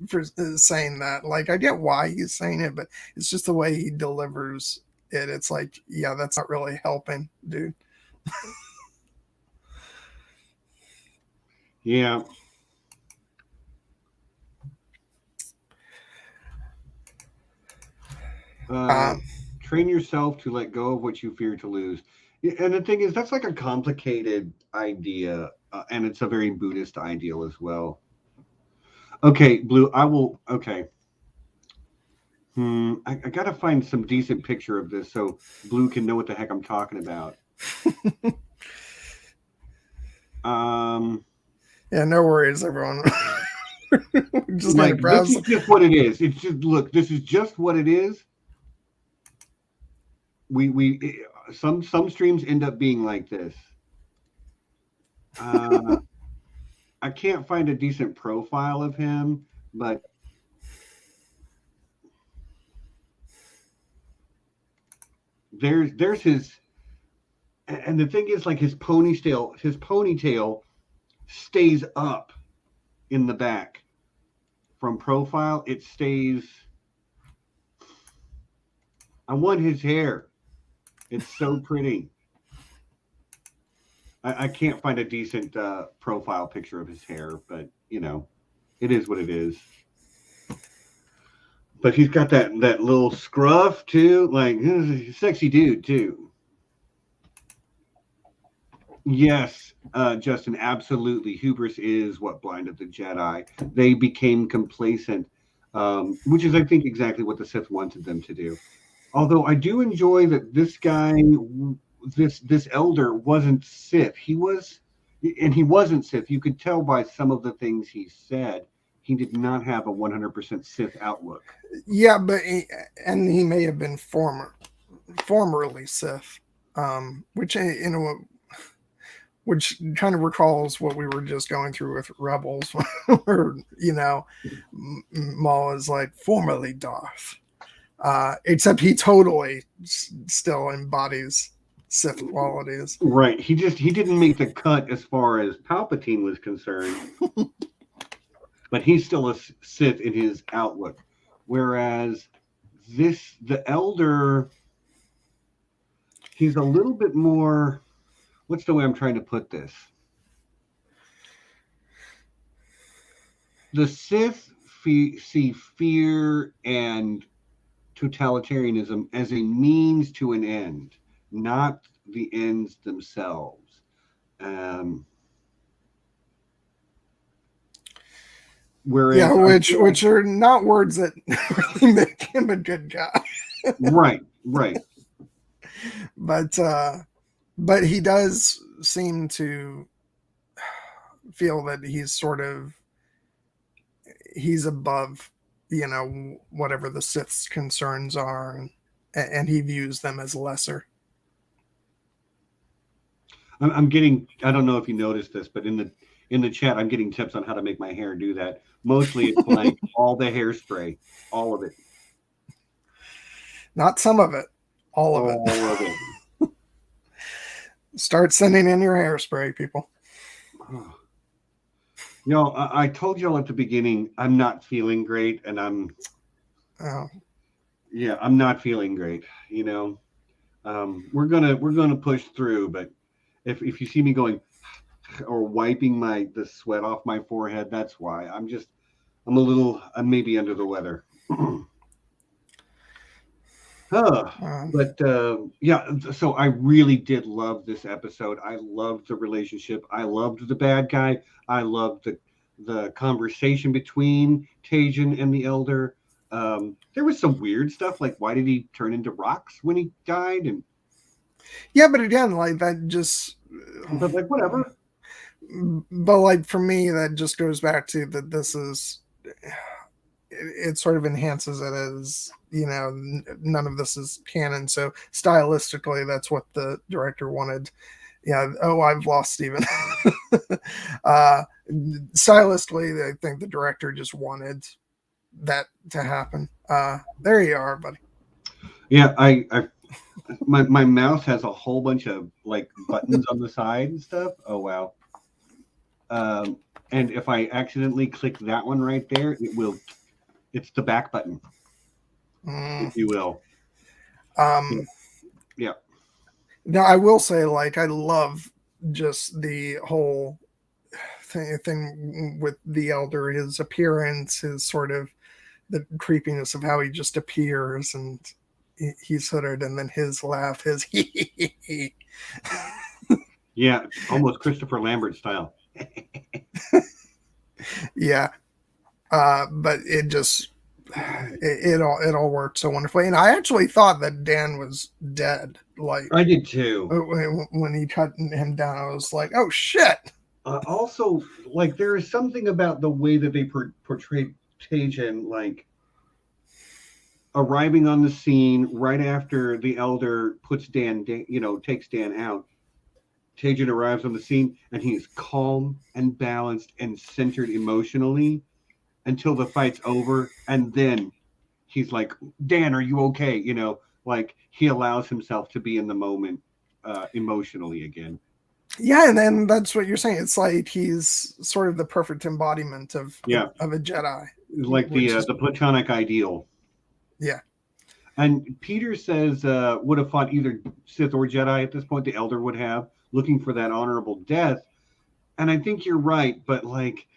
for saying that. Like, I get why he's saying it, but it's just the way he delivers it. It's like, yeah, that's not really helping, dude. Yeah. Train yourself to let go of what you fear to lose. And the thing is, that's like a complicated idea, and it's a very Buddhist ideal as well. Okay, Blue, I will. Okay. I got to find some decent picture of this so Blue can know what the heck I'm talking about. Yeah, no worries, everyone. Just like, this is just what it is. It's just, look, this is just what it is. Some streams end up being like this. I can't find a decent profile of him, but there's his, and the thing is, like, his ponytail stays up in the back. From profile, it stays. I want his hair. It's so pretty. I can't find a decent profile picture of his hair, but you know, it is what it is. But he's got that little scruff too, like he's a sexy dude too. Yes, Justin, absolutely. Hubris is what blinded the Jedi. They became complacent, which is, I think, exactly what the Sith wanted them to do. Although I do enjoy that this guy, this elder, wasn't Sith. He wasn't Sith. You could tell by some of the things he said. He did not have a 100% Sith outlook. Yeah, but he may have been formerly Sith, which which kind of recalls what we were just going through with Rebels, where, you know, Maul is like, formerly Darth. Except he totally still embodies Sith qualities. Right. He didn't make the cut as far as Palpatine was concerned. But he's still a Sith in his outlook. Whereas the Elder, he's a little bit more, what's the way I'm trying to put this? The Sith see fear and totalitarianism as a means to an end, not the ends themselves. Whereas which are not words that really make him a good guy. Right. But he does seem to feel that he's above, you know, whatever the Sith's concerns are, and he views them as lesser. I'm getting, I don't know if you noticed this, but in the chat, I'm getting tips on how to make my hair do that. Mostly it's like all the hairspray, all of it. Not some of it, all of it. Start sending in your hairspray, people. You know, I told y'all at the beginning, I'm not feeling great, and I'm not feeling great. You know, we're gonna push through, but if you see me going or wiping the sweat off my forehead, that's why. I'm I'm maybe under the weather. But yeah, so I really did love this episode. I loved the relationship. I loved the bad guy. I loved the conversation between Tajan and the Elder. There was some weird stuff, like why did he turn into rocks when he died? And yeah, but again, like that just. But like whatever. But like for me, that just goes back to that. This is. It sort of enhances it as, you know, none of this is canon. So stylistically, that's what the director wanted. Yeah. Oh, I've lost Steven. Stylistically, I think the director just wanted that to happen. There you are, buddy. Yeah, my mouse has a whole bunch of like buttons on the side and stuff. Oh wow. And if I accidentally click that one right there, it's the back button, if you will. Yeah. Now I will say, like, I love just the whole thing with the Elder, his appearance, his sort of the creepiness of how he just appears and he's hooded, and then his laugh, his yeah, almost Christopher Lambert style. Yeah. But it just it all worked so wonderfully, and I actually thought that Dan was dead. Like I did too. When he cut him down, I was like, "Oh shit!" Also, like there is something about the way that they portrayed Tajan, like arriving on the scene right after the Elder puts Dan, takes Dan out. Tajan arrives on the scene, and he is calm and balanced and centered emotionally until the fight's over, and then he's like, Dan, are you okay? Like he allows himself to be in the moment emotionally again. Yeah, and then that's what you're saying. It's like he's sort of the perfect embodiment of a Jedi. Like the platonic ideal. Yeah. And Peter says would have fought either Sith or Jedi at this point, the Elder would have, looking for that honorable death. And I think you're right, but like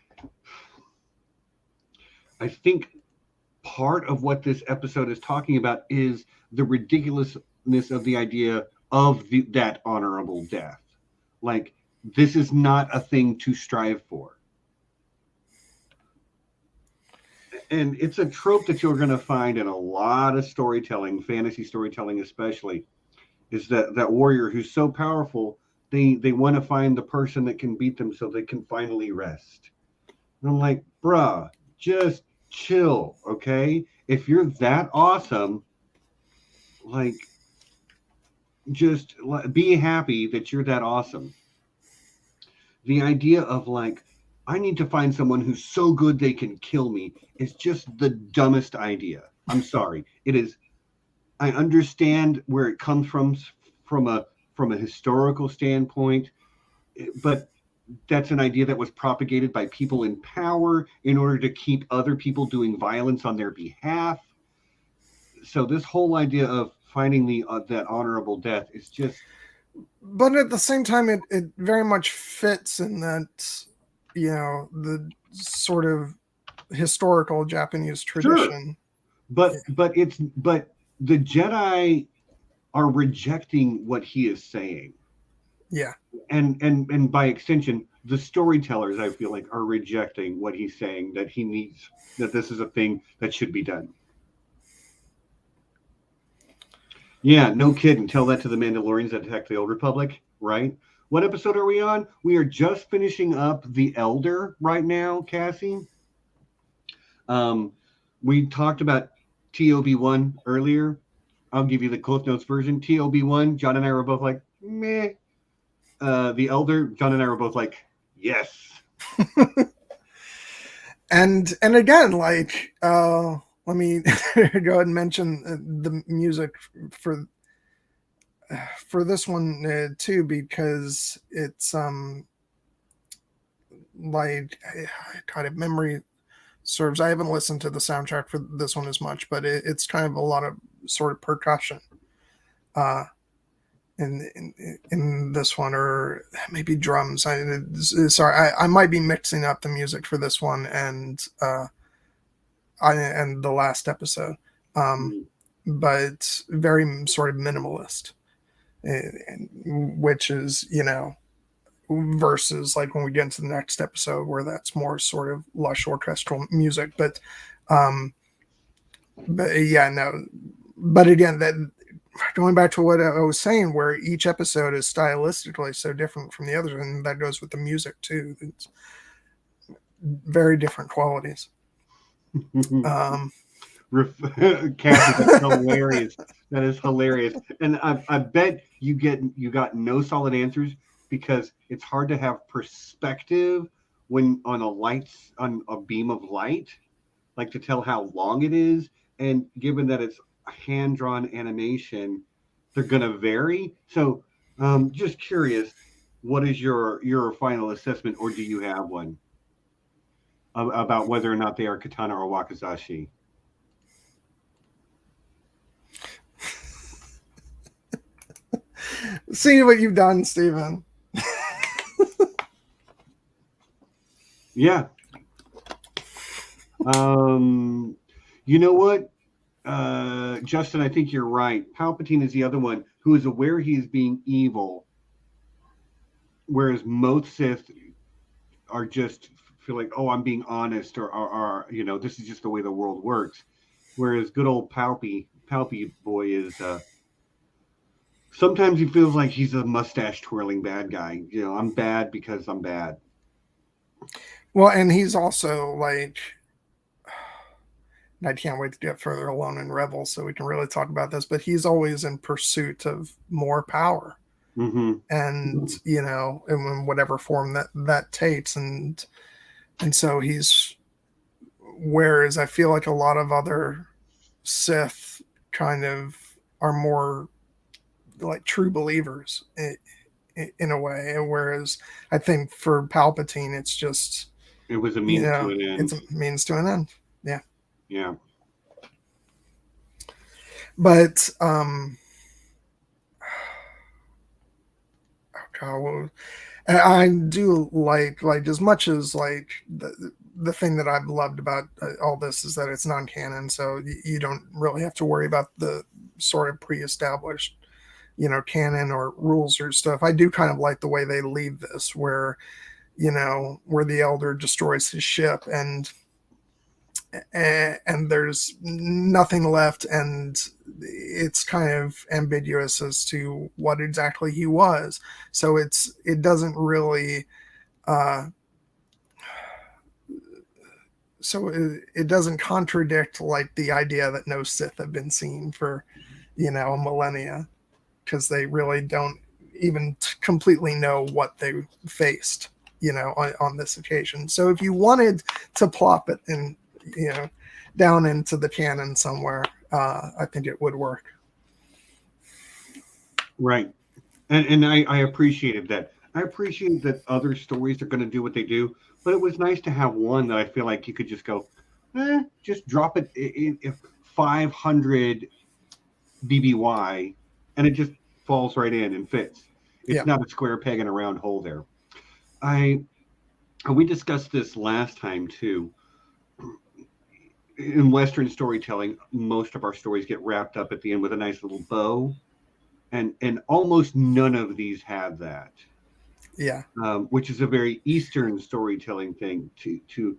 I think part of what this episode is talking about is the ridiculousness of the idea of that honorable death. Like, this is not a thing to strive for. And it's a trope that you're going to find in a lot of storytelling, fantasy storytelling especially, is that warrior who's so powerful, they want to find the person that can beat them so they can finally rest. And I'm like, bruh, just chill, okay? If you're that awesome, like, just be happy that you're that awesome. The idea of like, I need to find someone who's so good they can kill me is just the dumbest idea. I'm sorry. It is. I understand where it comes from a historical standpoint, but that's an idea that was propagated by people in power in order to keep other people doing violence on their behalf. So this whole idea of finding that honorable death is just. But at the same time, it very much fits in that, the sort of historical Japanese tradition. Sure. But the Jedi are rejecting what he is saying. Yeah. And by extension, the storytellers, I feel like, are rejecting what he's saying, that he needs, that this is a thing that should be done. Yeah, no kidding. Tell that to the Mandalorians that attack the Old Republic, right? What episode are we on? We are just finishing up The Elder right now, Cassie. We talked about TOB1 earlier. I'll give you the Cliff Notes version. TOB1, John and I were both like, meh. The Elder, John and I were both like, yes. And again, like, let me go ahead and mention the music for this one too, because it's like, kind of memory serves. I haven't listened to the soundtrack for this one as much, but it's kind of a lot of sort of percussion in this one, or maybe drums. Sorry, I might be mixing up the music for this one and and the last episode, but very sort of minimalist, which is, versus like when we get into the next episode where that's more sort of lush orchestral music. But yeah, no. But again, that going back to what I was saying, where each episode is stylistically so different from the others, and that goes with the music too. It's very different qualities. Kathy, that's hilarious. That is hilarious. And I bet you got no solid answers because it's hard to have perspective when on a beam of light, like to tell how long it is. And given that it's hand-drawn animation, they're going to vary. So just curious, what is your final assessment, or do you have one about whether or not they are katana or wakizashi? See what you've done, Stephen. Yeah. You know what? Justin, I think you're right. Palpatine is the other one who is aware he is being evil, whereas most Sith are just feel like, oh, I'm being honest, or this is just the way the world works. Whereas good old Palpy boy is sometimes he feels like he's a mustache twirling bad guy. I'm bad because I'm bad. Well, and he's also like, I can't wait to get further along in Rebels so we can really talk about this, but he's always in pursuit of more power. Mm-hmm. And, in whatever form that takes. And so he's, whereas I feel like a lot of other Sith kind of are more like true believers in a way. Whereas I think for Palpatine, it's just, it was a means to an end. It's a means to an end. Yeah. Yeah. But, I do like as much as like the thing that I've loved about all this is that it's non-canon, so you don't really have to worry about the sort of pre-established, canon or rules or stuff. I do kind of like the way they leave this, where the Elder destroys his ship and there's nothing left, and it's kind of ambiguous as to what exactly he was. So it doesn't really it doesn't contradict like the idea that no Sith have been seen for a millennia, because they really don't even completely know what they faced on this occasion. So if you wanted to plop it in down into the canon somewhere, I think it would work. Right. And I appreciated that. I appreciate that other stories are going to do what they do, but it was nice to have one that I feel like you could just go, just drop it in 500 BBY, and it just falls right in and fits. It's not a square peg in a round hole there. We discussed this last time too. In Western storytelling, most of our stories get wrapped up at the end with a nice little bow, and almost none of these have that. Yeah. Which is a very Eastern storytelling thing. To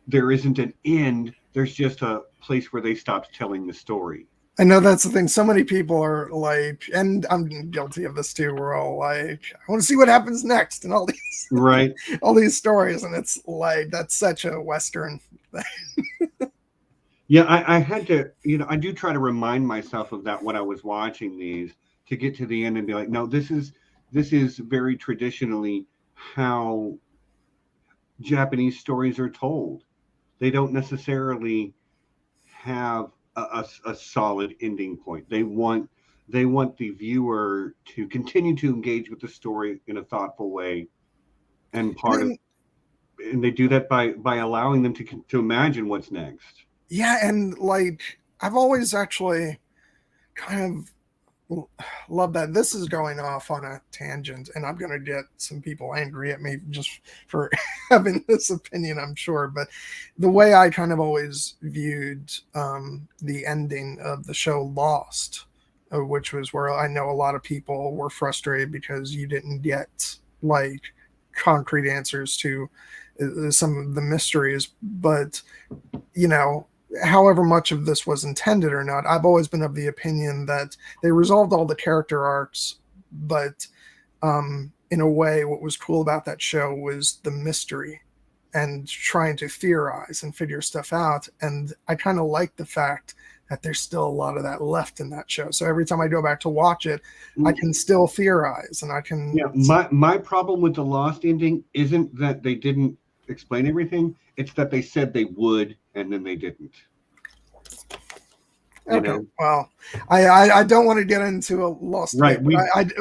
there isn't an end. There's just a place where they stop telling the story. I know that's the thing. So many people are like, and I'm guilty of this too. We're all like, I want to see what happens next, and all these right, all these stories, and it's like that's such a Western thing. Yeah, I had to, I do try to remind myself of that when I was watching these, to get to the end and be like, no, this is very traditionally how Japanese stories are told. They don't necessarily have a solid ending point. They want the viewer to continue to engage with the story in a thoughtful way, and and they do that by allowing them to imagine what's next. Yeah, and like I've always actually kind of Love that. This is going off on a tangent, and I'm going to get some people angry at me just for having this opinion, I'm sure. But the way I kind of always viewed the ending of the show Lost, which was where I know a lot of people were frustrated because you didn't get like concrete answers to some of the mysteries. But, you know, however much of this was intended or not, I've always been of the opinion that they resolved all the character arcs, but in a way, what was cool about that show was the mystery and trying to theorize and figure stuff out. And I kind of like the fact that there's still a lot of that left in that show. So every time I go back to watch it, I can still theorize and I can. Yeah, my problem with the Lost ending isn't that they didn't explain everything. It's that they said they would and then they didn't. Okay. Well, I don't want to get into a Lost, right?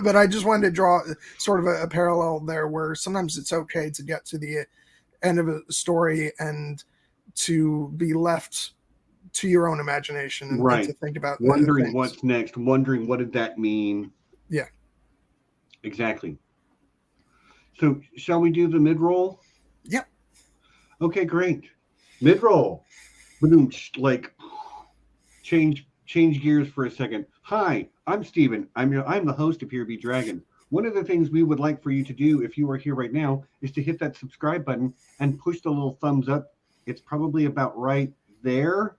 But I just wanted to draw sort of a parallel there, where sometimes it's okay to get to the end of a story and to be left to your own imagination and to think about wondering what's next, wondering what did that mean. Yeah, exactly. So shall we do the mid-roll? Yep. Okay, great. Mid-roll. Like change gears for a second. Hi, I'm Steven. I'm the host of Here Be Dragon. One of the things we would like for you to do if you are here right now is to hit that subscribe button and push the little thumbs up. It's probably about right there.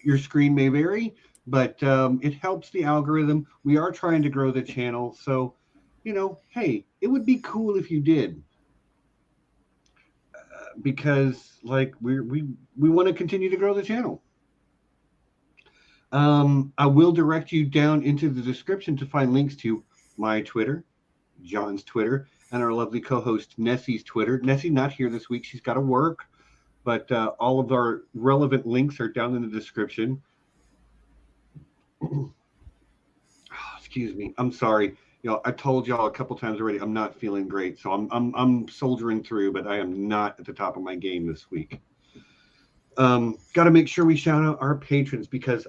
Your screen may vary, but it helps the algorithm. We are trying to grow the channel, so hey, it would be cool if you did, because like we want to continue to grow the channel. I will direct you down into the description to find links to my Twitter, John's Twitter, and our lovely co-host Nessie's Twitter. Nessie not here this week; she's got to work. But all of our relevant links are down in the description. Excuse me. I'm sorry. I told y'all a couple times already I'm not feeling great. So I'm soldiering through, but I am not at the top of my game this week. Got to make sure we shout out our patrons because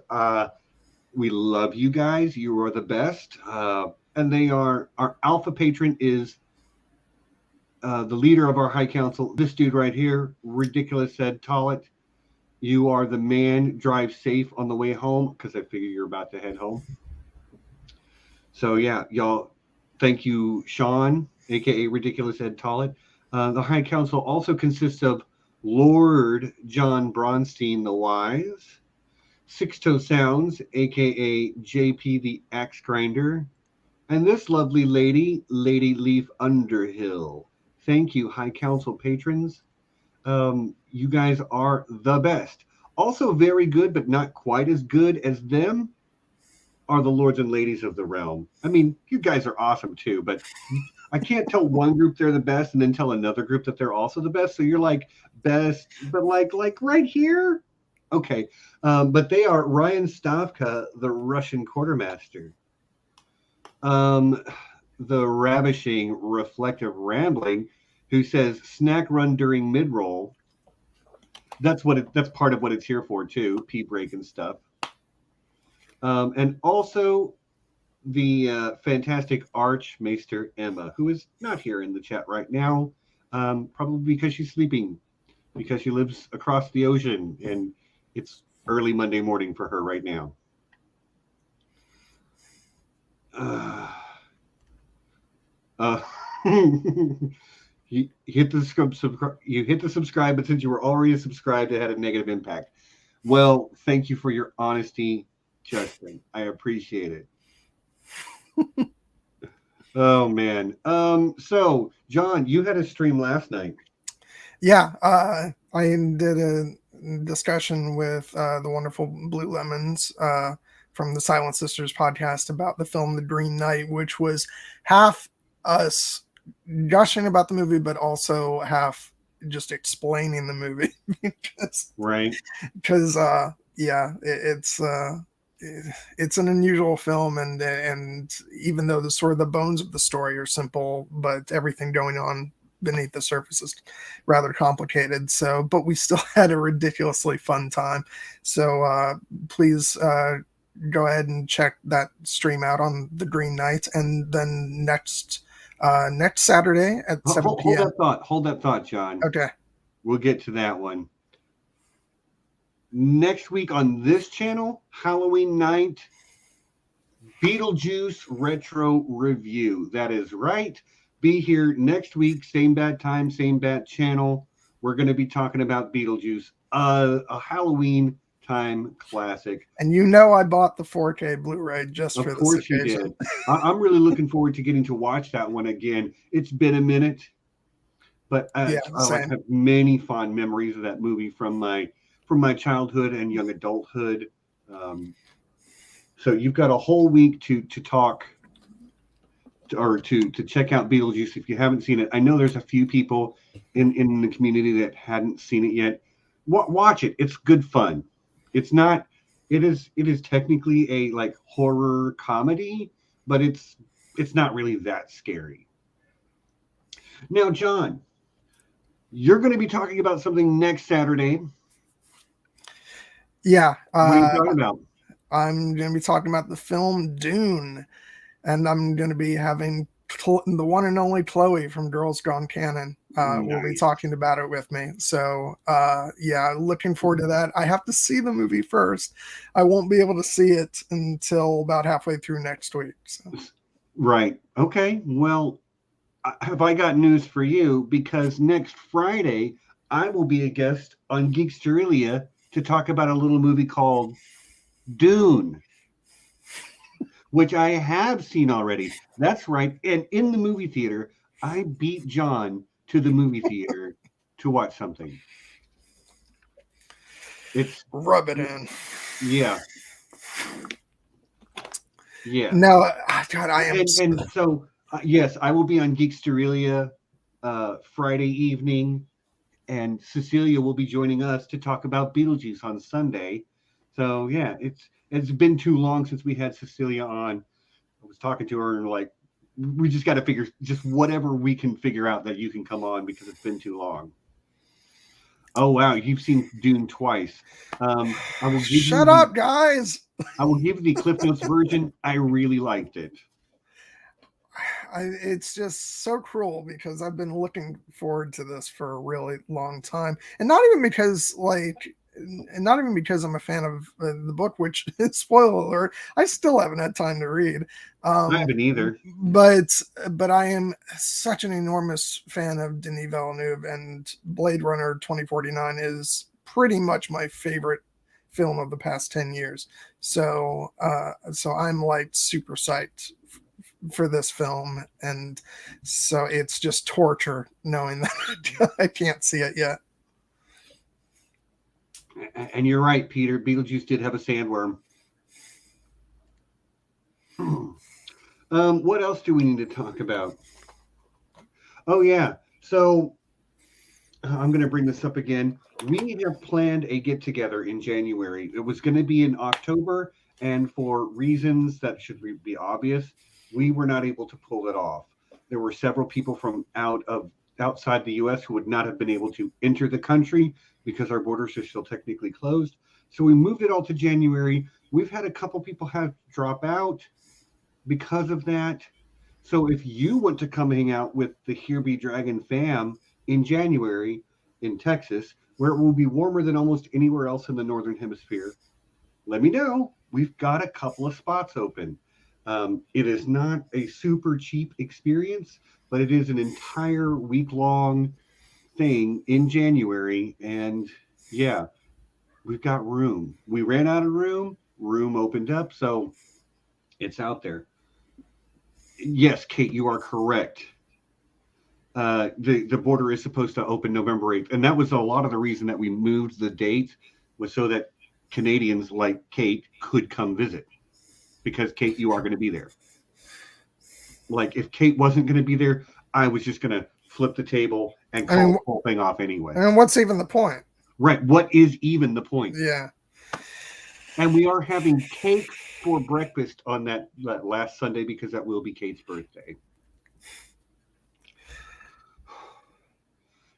we love you guys. You are the best. And they are, our alpha patron is the leader of our High Council, this dude right here, ridiculous Ed Tollett. You are the man. Drive safe on the way home, because I figure you're about to head home. So yeah, y'all, thank you, Sean, aka ridiculous Ed Tollett. The High Council also consists of Lord John Bronsteen the Wise, Sixto Sounds, aka JP the Axe Grinder, and this lovely lady, Lady Leaf Underhill. Thank you, High Council patrons. You guys are the best. Also very good, but not quite as good as them, are the lords and ladies of the realm. I mean, you guys are awesome too, but I can't tell one group they're the best and then tell another group that they're also the best. So you're like best, but like right here? Okay. But they are Ryan Stavka, the Russian quartermaster. The ravishing, reflective rambling, who says snack run during mid-roll. That's part of what it's here for too, pee break and stuff. And also the fantastic Arch-Maester Emma, who is not here in the chat right now, probably because she's sleeping, because she lives across the ocean and it's early Monday morning for her right now. You hit the subscribe, but since you were already subscribed, it had a negative impact. Well, thank you for your honesty, Justin. I appreciate it. Oh man. So John, you had a stream last night. Yeah, I did a discussion with the wonderful Blue Lemons from the Silent Sisters podcast about the film The Green Knight, which was half us gushing about the movie, but also half just explaining the movie. Because it's an unusual film, and even though the sort of the bones of the story are simple, but everything going on beneath the surface is rather complicated. So, but we still had a ridiculously fun time. So please go ahead and check that stream out on the Green Knight. And then next Saturday at 7 p.m. Hold that thought, John. Okay. We'll get to that one. Next week on this channel, Halloween night, Beetlejuice Retro Review. That is right. Be here next week, same bad time, same bad channel. We're going to be talking about Beetlejuice, a Halloween time classic. And you know I bought the 4K Blu-ray just for this occasion. Of course you did. I'm really looking forward to getting to watch that one again. It's been a minute, but I have many fond memories of that movie from my childhood and young adulthood. So you've got a whole week to talk or to check out Beetlejuice if you haven't seen it. I know there's a few people in the community that hadn't seen it yet. Watch it. It's good fun. It's not. It is technically a like horror comedy, but it's not really that scary. Now, John, you're going to be talking about something next Saturday. Yeah. What are you talking about? I'm going to be talking about the film Dune, and I'm going to be having the one and only Chloe from Girls Gone Canon will be talking about it with me. So, looking forward to that. I have to see the movie first. I won't be able to see it until about halfway through next week. So. Right. Okay. Well, have I got news for you? Because next Friday, I will be a guest on Geeksteria to talk about a little movie called Dune, which I have seen already. That's right. And in the movie theater, I beat John to the movie theater to watch something. It's rub it in. Yeah. Yeah. No, God, I am. And so, yes, I will be on Geeksteria Friday evening, and Cecilia will be joining us to talk about Beetlejuice on Sunday. So, yeah, it's been too long since we had Cecilia on. I was talking to her and like, we just got to figure just whatever we can figure out that you can come on because it's been too long. Oh, wow. You've seen Dune twice. I will Shut up, guys. I will give the Cliff Notes version. I really liked it. It's just so cruel because I've been looking forward to this for a really long time. And not even because I'm a fan of the book, which, spoiler alert, I still haven't had time to read. I haven't either. But I am such an enormous fan of Denis Villeneuve, and Blade Runner 2049 is pretty much my favorite film of the past 10 years. So I'm like super psyched for this film, and so it's just torture knowing that I can't see it yet. And you're right, Peter. Beetlejuice did have a sandworm. What else do we need to talk about? Oh, yeah. So I'm going to bring this up again. We have planned a get-together in January. It was going to be in October, and for reasons that should be obvious, we were not able to pull it off. There were several people from outside the U.S. who would not have been able to enter the country because our borders are still technically closed. So we moved it all to January. We've had a couple people have drop out because of that. So if you want to come hang out with the Here Be Dragon fam in January in Texas, where it will be warmer than almost anywhere else in the Northern Hemisphere, let me know. We've got a couple of spots open. It is not a super cheap experience, but it is an entire week-long thing in January. And yeah, we've got room. We ran out of room. Room opened up, so it's out there. Yes, Kate, you are correct. The border is supposed to open November 8th. And that was a lot of the reason that we moved the date, was so that Canadians like Kate could come visit. Because, Kate, you are going to be there. Like, if Kate wasn't going to be there, I was just going to flip the table and call the whole thing off anyway. And what's even the point? Right. What is even the point? Yeah. And we are having cake for breakfast on that last Sunday because that will be Kate's birthday.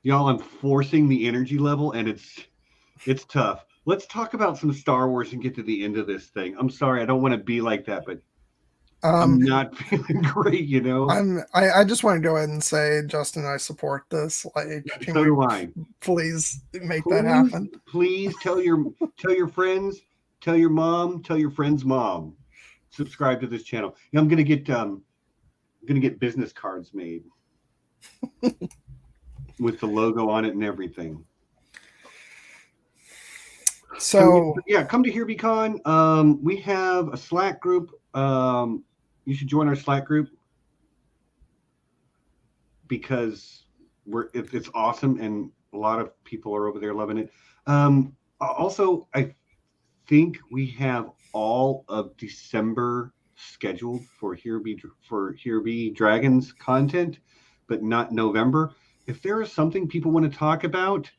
Y'all, I'm forcing the energy level, and it's tough. let's talk about some Star Wars and get to the end of this thing. I'm sorry, I don't want to be like that, but I'm not feeling great, you know. I just want to go ahead and say, Justin, I support this. Like, can So we do I. please make that happen? Please tell your friends, tell your mom, tell your friend's mom. Subscribe to this channel. Yeah, I'm gonna get business cards made with the logo on it and everything. So yeah, come to HereBeCon. We have a Slack group. You should join our Slack group because it's awesome and a lot of people are over there loving it. Also, I think we have all of December scheduled for Here Be Dragons content, but not November. If there is something people want to talk about,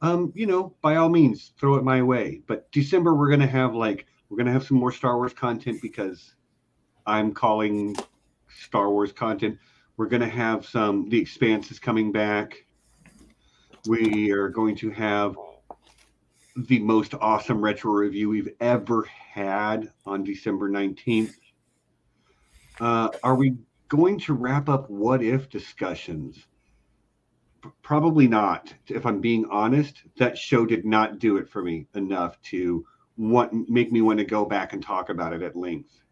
by all means, throw it my way. But December, we're gonna have some more Star Wars content because I'm calling Star Wars content. We're gonna have The Expanse is coming back. We are going to have the most awesome retro review we've ever had on December 19th. Are we going to wrap up what if discussions? Probably not. If I'm being honest, that show did not do it for me enough to make me want to go back and talk about it at length.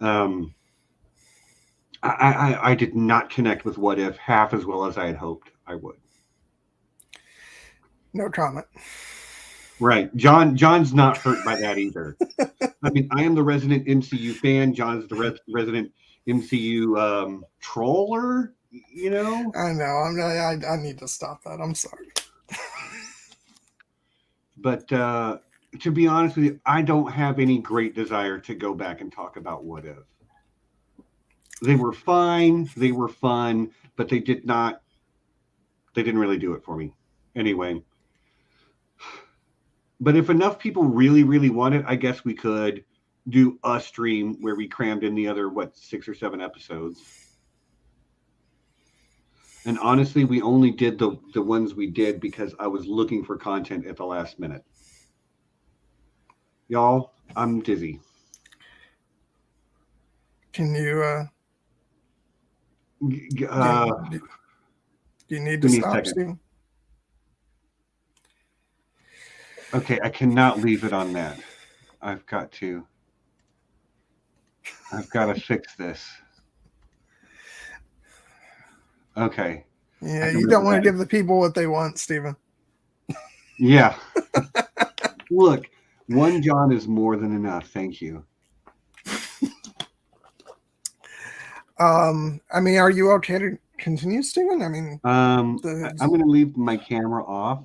I did not connect with what if half as well as I had hoped I would. No comment. Right. John's not hurt by that either. I mean, I am the resident MCU fan. John's the resident MCU troller, you know? I know. I need to stop that. I'm sorry. But to be honest with you, I don't have any great desire to go back and talk about what if. They were fine. They were fun, but they didn't really do it for me. Anyway. But if enough people really, really want it, I guess we could do a stream where we crammed in the other, 6 or 7 episodes. And honestly, we only did the ones we did because I was looking for content at the last minute. Y'all, I'm dizzy. Can you do you need to stop, Stephen? Okay, I cannot leave it on that. I've got to fix this. Okay. Yeah, you don't want to give the people what they want, Stephen. Yeah. Look, one John is more than enough. Thank you. I mean, are you okay to continue, Stephen? I mean, I'm going to leave my camera off.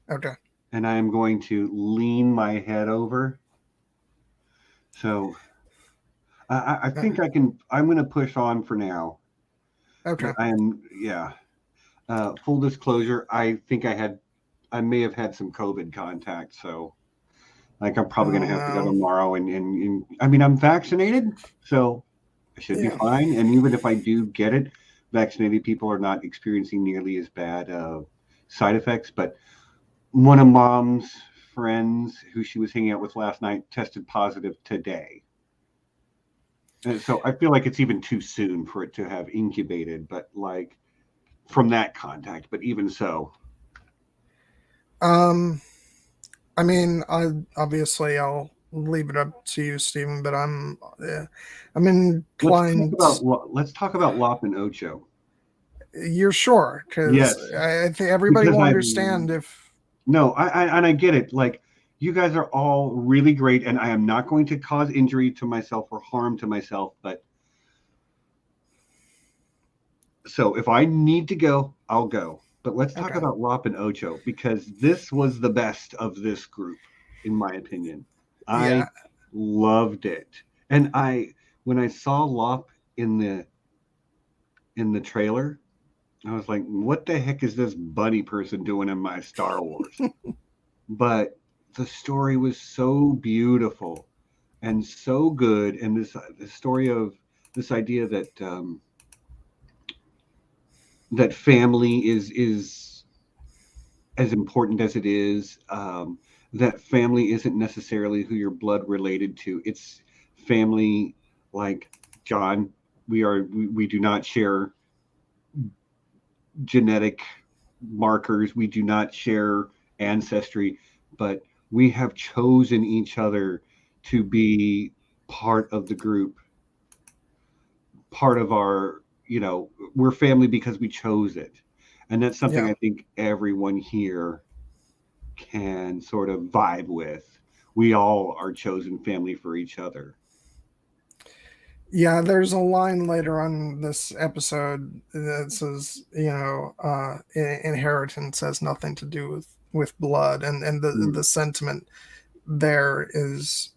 Okay. And I am going to lean my head over. So I think I can. I'm going to push on for now. Okay. Full disclosure, I think I may have had some COVID contact. So I'm probably going to have to go tomorrow. And I mean, I'm vaccinated, so I should be fine. And even if I do get it, vaccinated people are not experiencing nearly as bad side effects. But one of Mom's friends who she was hanging out with last night tested positive today. And so I feel like it's even too soon for it to have incubated, but from that contact, but even so. I mean, I'll leave it up to you, Stephen, but I'm inclined. Let's talk about Lop and Ocho. You're sure? Because yes. I think everybody will understand if. No, I get it. You guys are all really great, and I am not going to cause injury to myself or harm to myself. But so if I need to go, I'll go. But let's talk about Lop and Ocho because this was the best of this group, in my opinion. I loved it, and when I saw Lop in the trailer, I was like, what the heck is this bunny person doing in my Star Wars? But the story was so beautiful and so good. And the story of this idea that that family is as important as it is, that family isn't necessarily who you're blood related to. It's family like John. We do not share genetic markers. We do not share ancestry, but we have chosen each other to be part of the group, part of our, we're family because we chose it. And that's something Yeah. I think everyone here can sort of vibe with. We all are chosen family for each other. Yeah, there's a line later on this episode that says, inheritance has nothing to do with blood, and the sentiment there is,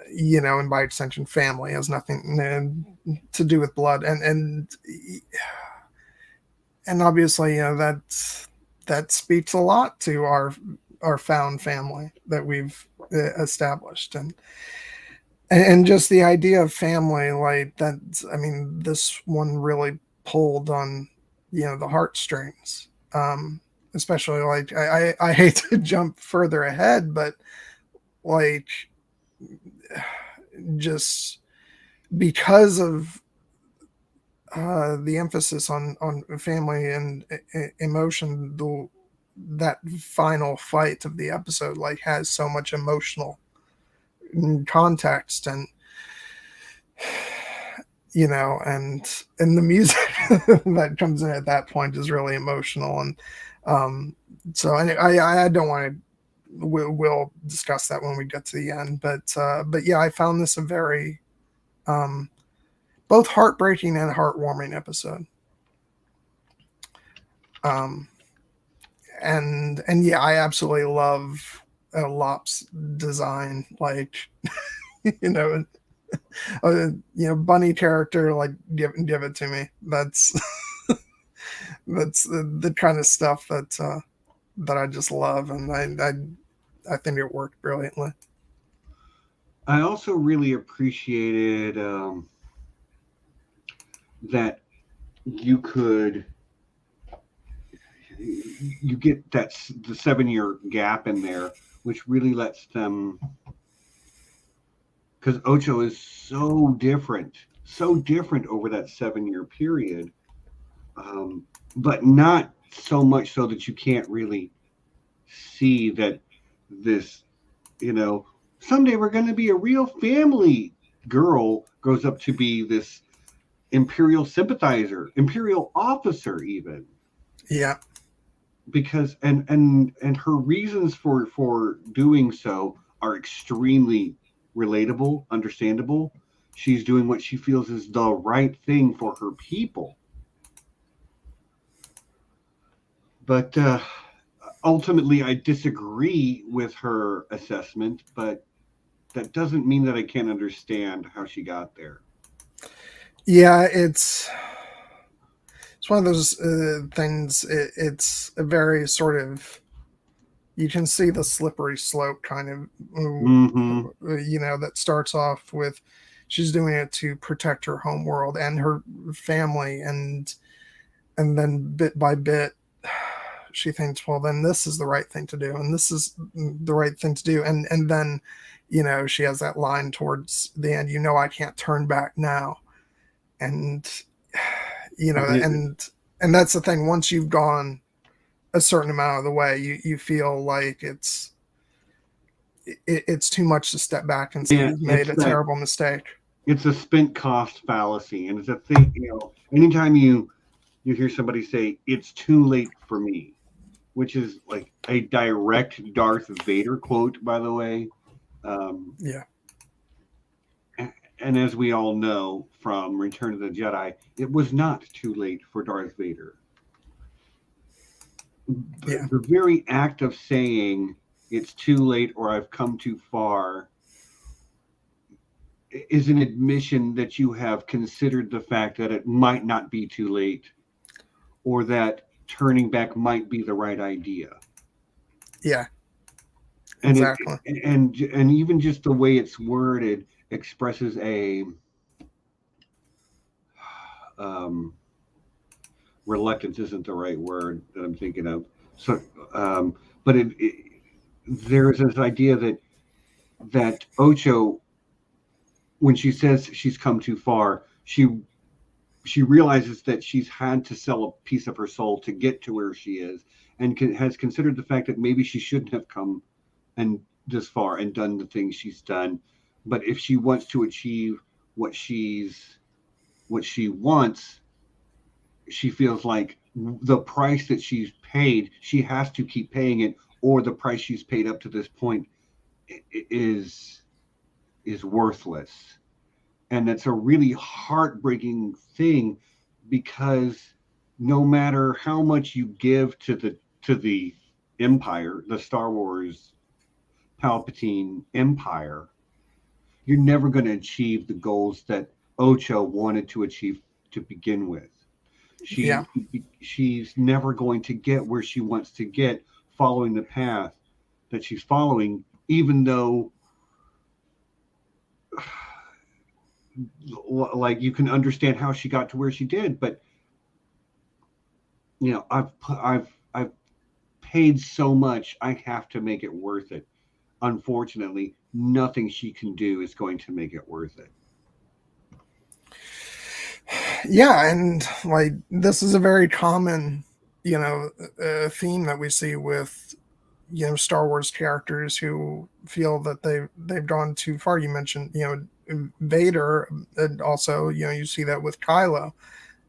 and by extension, family has nothing to do with blood, and obviously, that speaks a lot to our found family that we've established, and just the idea of family, like that. I mean, this one really pulled on the heartstrings, especially like I hate to jump further ahead, but like just because of the emphasis on family and emotion, that final fight of the episode like has so much emotional context, and and the music that comes in at that point is really emotional, and so I don't want to. We'll discuss that when we get to the end, but yeah, I found this a very both heartbreaking and heartwarming episode. And yeah, I absolutely love Lop's design, like bunny character, like give it to me. That's that's the kind of stuff that I just love, and I think it worked brilliantly. I also really appreciated that you get the 7-year gap in there, which really lets them, because Ocho is so different over that 7-year period, but not so much so that you can't really see that this, someday we're going to be a real family. Girl grows up to be this imperial sympathizer, imperial officer, even. Yeah. Because and her reasons for doing so are extremely relatable, understandable. She's doing what she feels is the right thing for her people. But ultimately, I disagree with her assessment, but that doesn't mean that I can't understand how she got there. Yeah, it's one of those things. It's a very sort of, you can see the slippery slope kind of, that starts off with she's doing it to protect her home world and her family, and then bit by bit she thinks, well, then this is the right thing to do, and this is the right thing to do, and then she has that line towards the end, I can't turn back now, and and that's the thing, once you've gone a certain amount of the way, you feel like it's too much to step back and say you've made a terrible mistake. It's a spent cost fallacy, and it's a thing. Anytime you hear somebody say it's too late for me, which is like a direct Darth Vader quote, by the way. Yeah. And as we all know from Return of the Jedi, it was not too late for Darth Vader. Yeah. The very act of saying it's too late or I've come too far is an admission that you have considered the fact that it might not be too late, or that turning back might be the right idea. Yeah. And exactly. And even just the way it's worded expresses a reluctance isn't the right word that I'm thinking of. So, but there's this idea that Ocho, when she says she's come too far, she realizes that she's had to sell a piece of her soul to get to where she is, and has considered the fact that maybe she shouldn't have come and this far and done the things she's done. But if she wants to achieve what she wants, she feels like the price that she's paid, she has to keep paying it, or the price she's paid up to this point is worthless. And that's a really heartbreaking thing, because no matter how much you give to the Empire, the Star Wars Palpatine Empire, you're never going to achieve the goals that Ocho wanted to achieve to begin with. She's never going to get where she wants to get following the path that she's following, even though like you can understand how she got to where she did. But I've paid so much, I have to make it worth it. Unfortunately, nothing she can do is going to make it worth it. Yeah, and like this is a very common, theme that we see with Star Wars characters who feel that they've gone too far. You mentioned Vader, and also you see that with Kylo.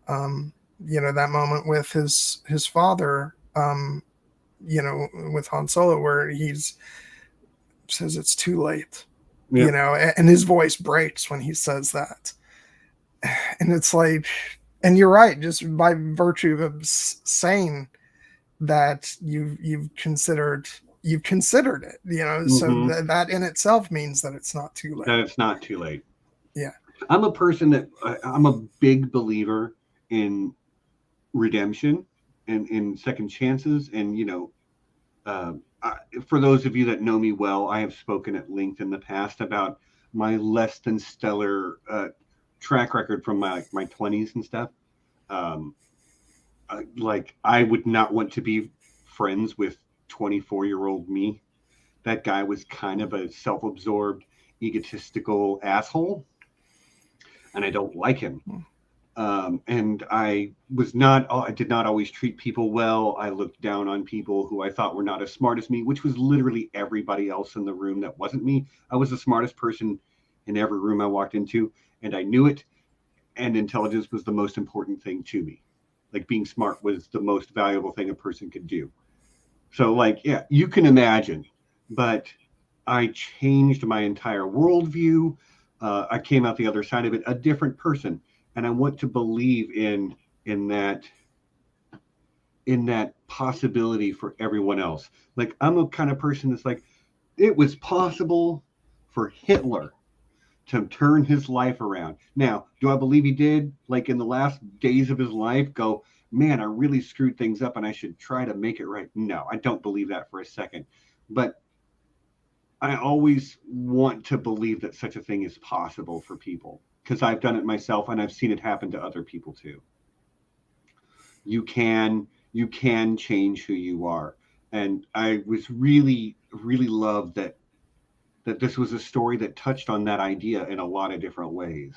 That moment with his father, with Han Solo, where says it's too late, and his voice breaks when he says that. And it's like, and you're right, just by virtue of saying that you've considered it, mm-hmm. So that in itself means that it's not too late. That it's not too late. Yeah. I'm a person that I'm a big believer in redemption and in second chances. And, for those of you that know me well, I have spoken at length in the past about my less than stellar track record from my 20s and stuff. I would not want to be friends with 24-year-old me. That guy was kind of a self-absorbed, egotistical asshole, and I don't like him. And I did not always treat people well. I looked down on people who I thought were not as smart as me, which was literally everybody else in the room that wasn't me. I was the smartest person in every room I walked into, and I knew it. And intelligence was the most important thing to me. Like, being smart was the most valuable thing a person could do. So, you can imagine. But I changed my entire worldview. I came out the other side of it a different person. And I want to believe in that possibility for everyone else. Like, I'm a kind of person that's like, it was possible for Hitler to turn his life around. Now, do I believe he did, like in the last days of his life, go, man, I really screwed things up and I should try to make it right? No, I don't believe that for a second. But I always want to believe that such a thing is possible for people, because I've done it myself and I've seen it happen to other people too. You can change who you are. And I was really, really loved that this was a story that touched on that idea in a lot of different ways.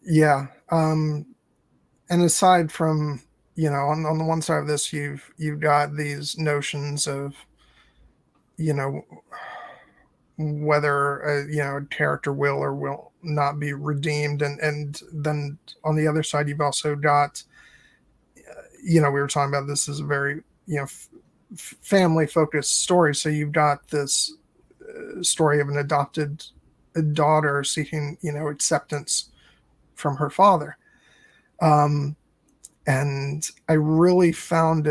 Yeah. And aside from, on the one side of this, you've got these notions of, whether a character will or will not be redeemed, and then on the other side, you've also got, we were talking about this is a very family focused story. So you've got this story of an adopted daughter seeking acceptance from her father, and I really found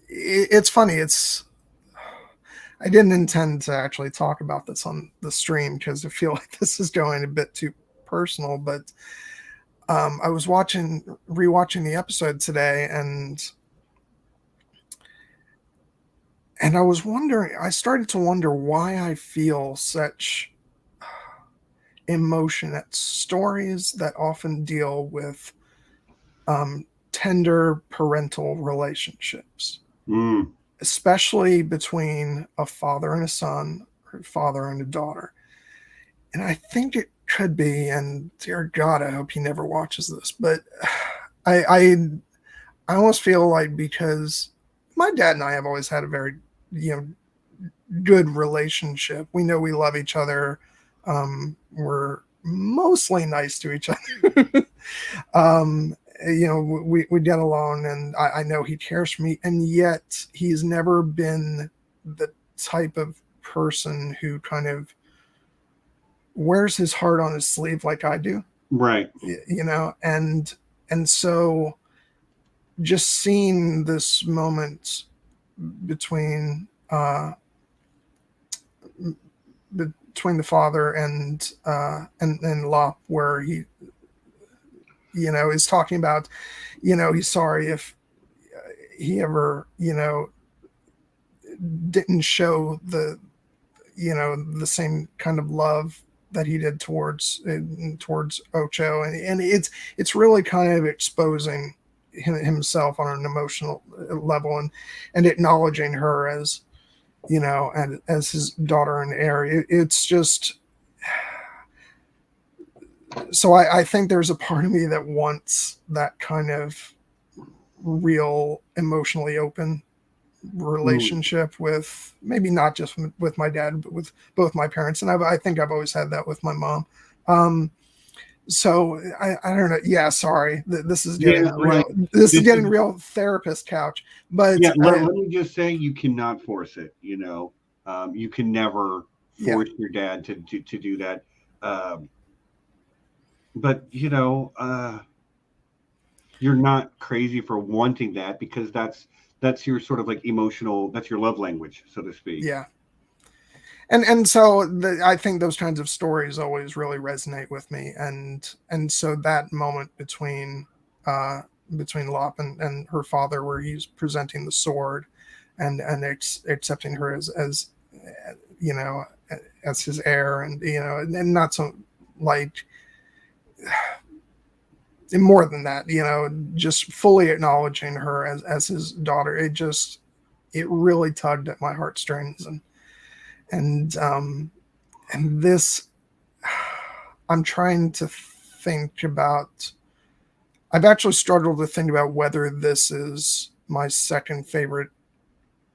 it's funny. I didn't intend to actually talk about this on the stream because I feel like this is going a bit too personal, but I was rewatching the episode today, and And I started to wonder why I feel such emotion at stories that often deal with tender parental relationships, especially between a father and a son, or a father and a daughter. And I think it could be, and dear God, I hope he never watches this, but I almost feel like, because my dad and I have always had a very, good relationship. We know we love each other. We're mostly nice to each other. We get along, and I know he cares for me, and yet he's never been the type of person who kind of wears his heart on his sleeve like I do. Right. And so just seeing this moment between the father and Lop, where he is talking about, he's sorry if he ever didn't show the same kind of love that he did towards Ocho, and it's really kind of exposing himself on an emotional level, and acknowledging her as and as his daughter and heir. It's just, so I think there's a part of me that wants that kind of real emotionally open relationship with, maybe not just with my dad, but with both my parents. And I think I've always had that with my mom. So I don't know. Yeah, sorry. This is getting real. This is getting real therapist couch. But let me just say, you cannot force it. You can never force your dad to do that. But you're not crazy for wanting that, because that's your sort of like emotional, that's your love language, so to speak. Yeah. And so I think those kinds of stories always really resonate with me. And so that moment between Lop and her father, where he's presenting the sword and accepting her as as his heir, and not so like, and more than that, just fully acknowledging her as his daughter. It really tugged at my heartstrings. And this, I'm trying to think about, I've actually struggled to think about whether this is my second favorite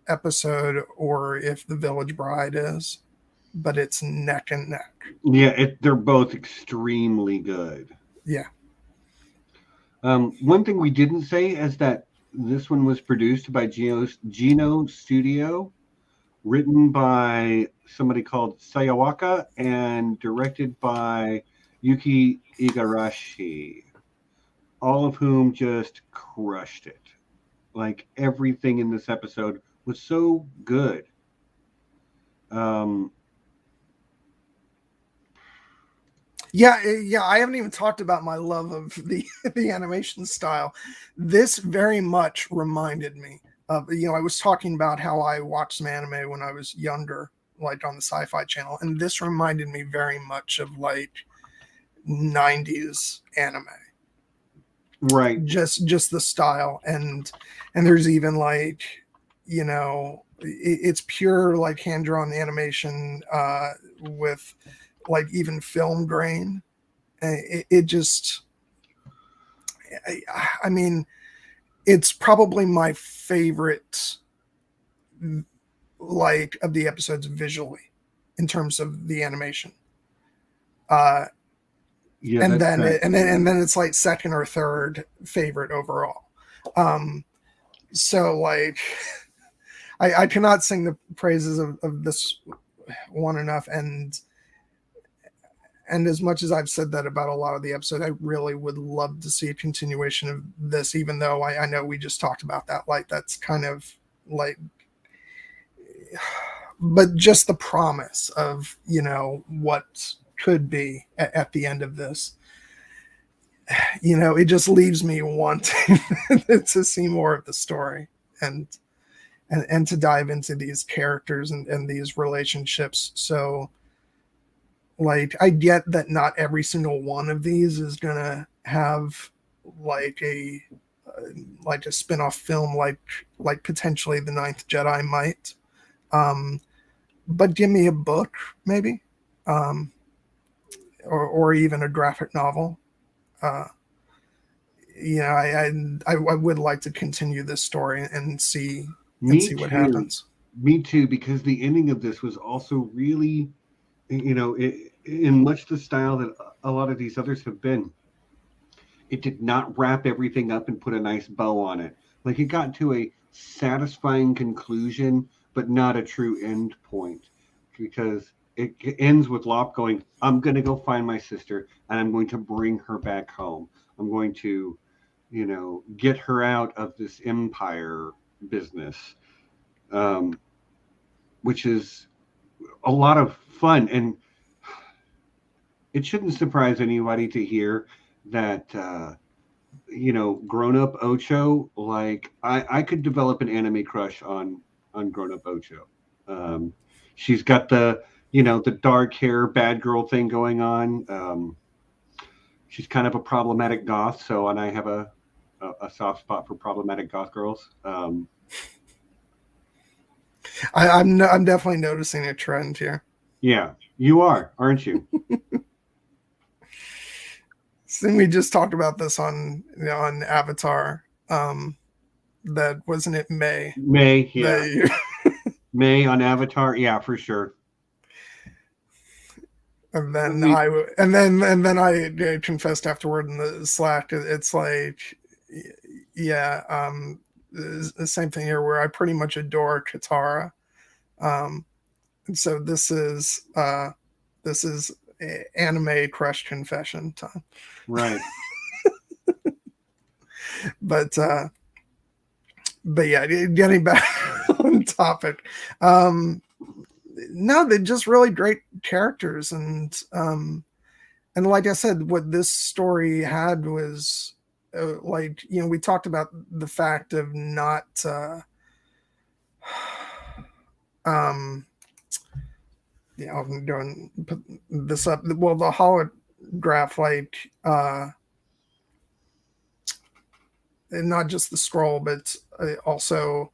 episode or if The Village Bride is, but it's neck and neck. Yeah, they're both extremely good. Yeah. One thing we didn't say is that this one was produced by Gino Studio, written by somebody called Sayawaka, and directed by Yuki Igarashi, all of whom just crushed it. Like, everything in this episode was so good. Yeah, I haven't even talked about my love of the animation style. This very much reminded me of, I was talking about how I watched some anime when I was younger, like on the Sci-Fi Channel, and this reminded me very much of like 90s anime. Right. Just the style, and there's even like, it's pure like hand-drawn animation with like even film grain. It just, I mean, it's probably my favorite, like, of the episodes visually, in terms of the animation. And then it's like second or third favorite overall. So like, I cannot sing the praises of this one enough. And as much as I've said that about a lot of the episode, I really would love to see a continuation of this, even though I know we just talked about that. Like, that's kind of like, but just the promise of, what could be at the end of this, it just leaves me wanting to see more of the story. And and to dive into these characters and these relationships. So like, I get that not every single one of these is gonna have like a spin-off film like potentially The Ninth Jedi might. But give me a book, maybe, or even a graphic novel. I would like to continue this story and see what happens. Me too, because the ending of this was also really, in much the style that a lot of these others have been. It did not wrap everything up and put a nice bow on it. Like, it got to a satisfying conclusion, but not a true end point, because it ends with Lop going, I'm going to go find my sister and I'm going to bring her back home. I'm going to, get her out of this empire business, which is a lot of fun. And it shouldn't surprise anybody to hear that, grown-up Ocho, like, I could develop an anime crush on grown-up Ocho. She's got the dark hair, bad girl thing going on. She's kind of a problematic goth, and I have a soft spot for problematic goth girls. I'm definitely noticing a trend here. Yeah, you are, aren't you? So we just talked about this on Avatar. That wasn't it May? May, yeah. May on Avatar, yeah, for sure. And then I confessed afterward in the Slack. It's like, yeah, the same thing here where I pretty much adore Katara. And so this is anime crush confession time. Right. But yeah, getting back on topic. No, they're just really great characters, and like I said, what this story had was we talked about the fact of not I'm going to put this up. Well, the holograph, and not just the scroll, but also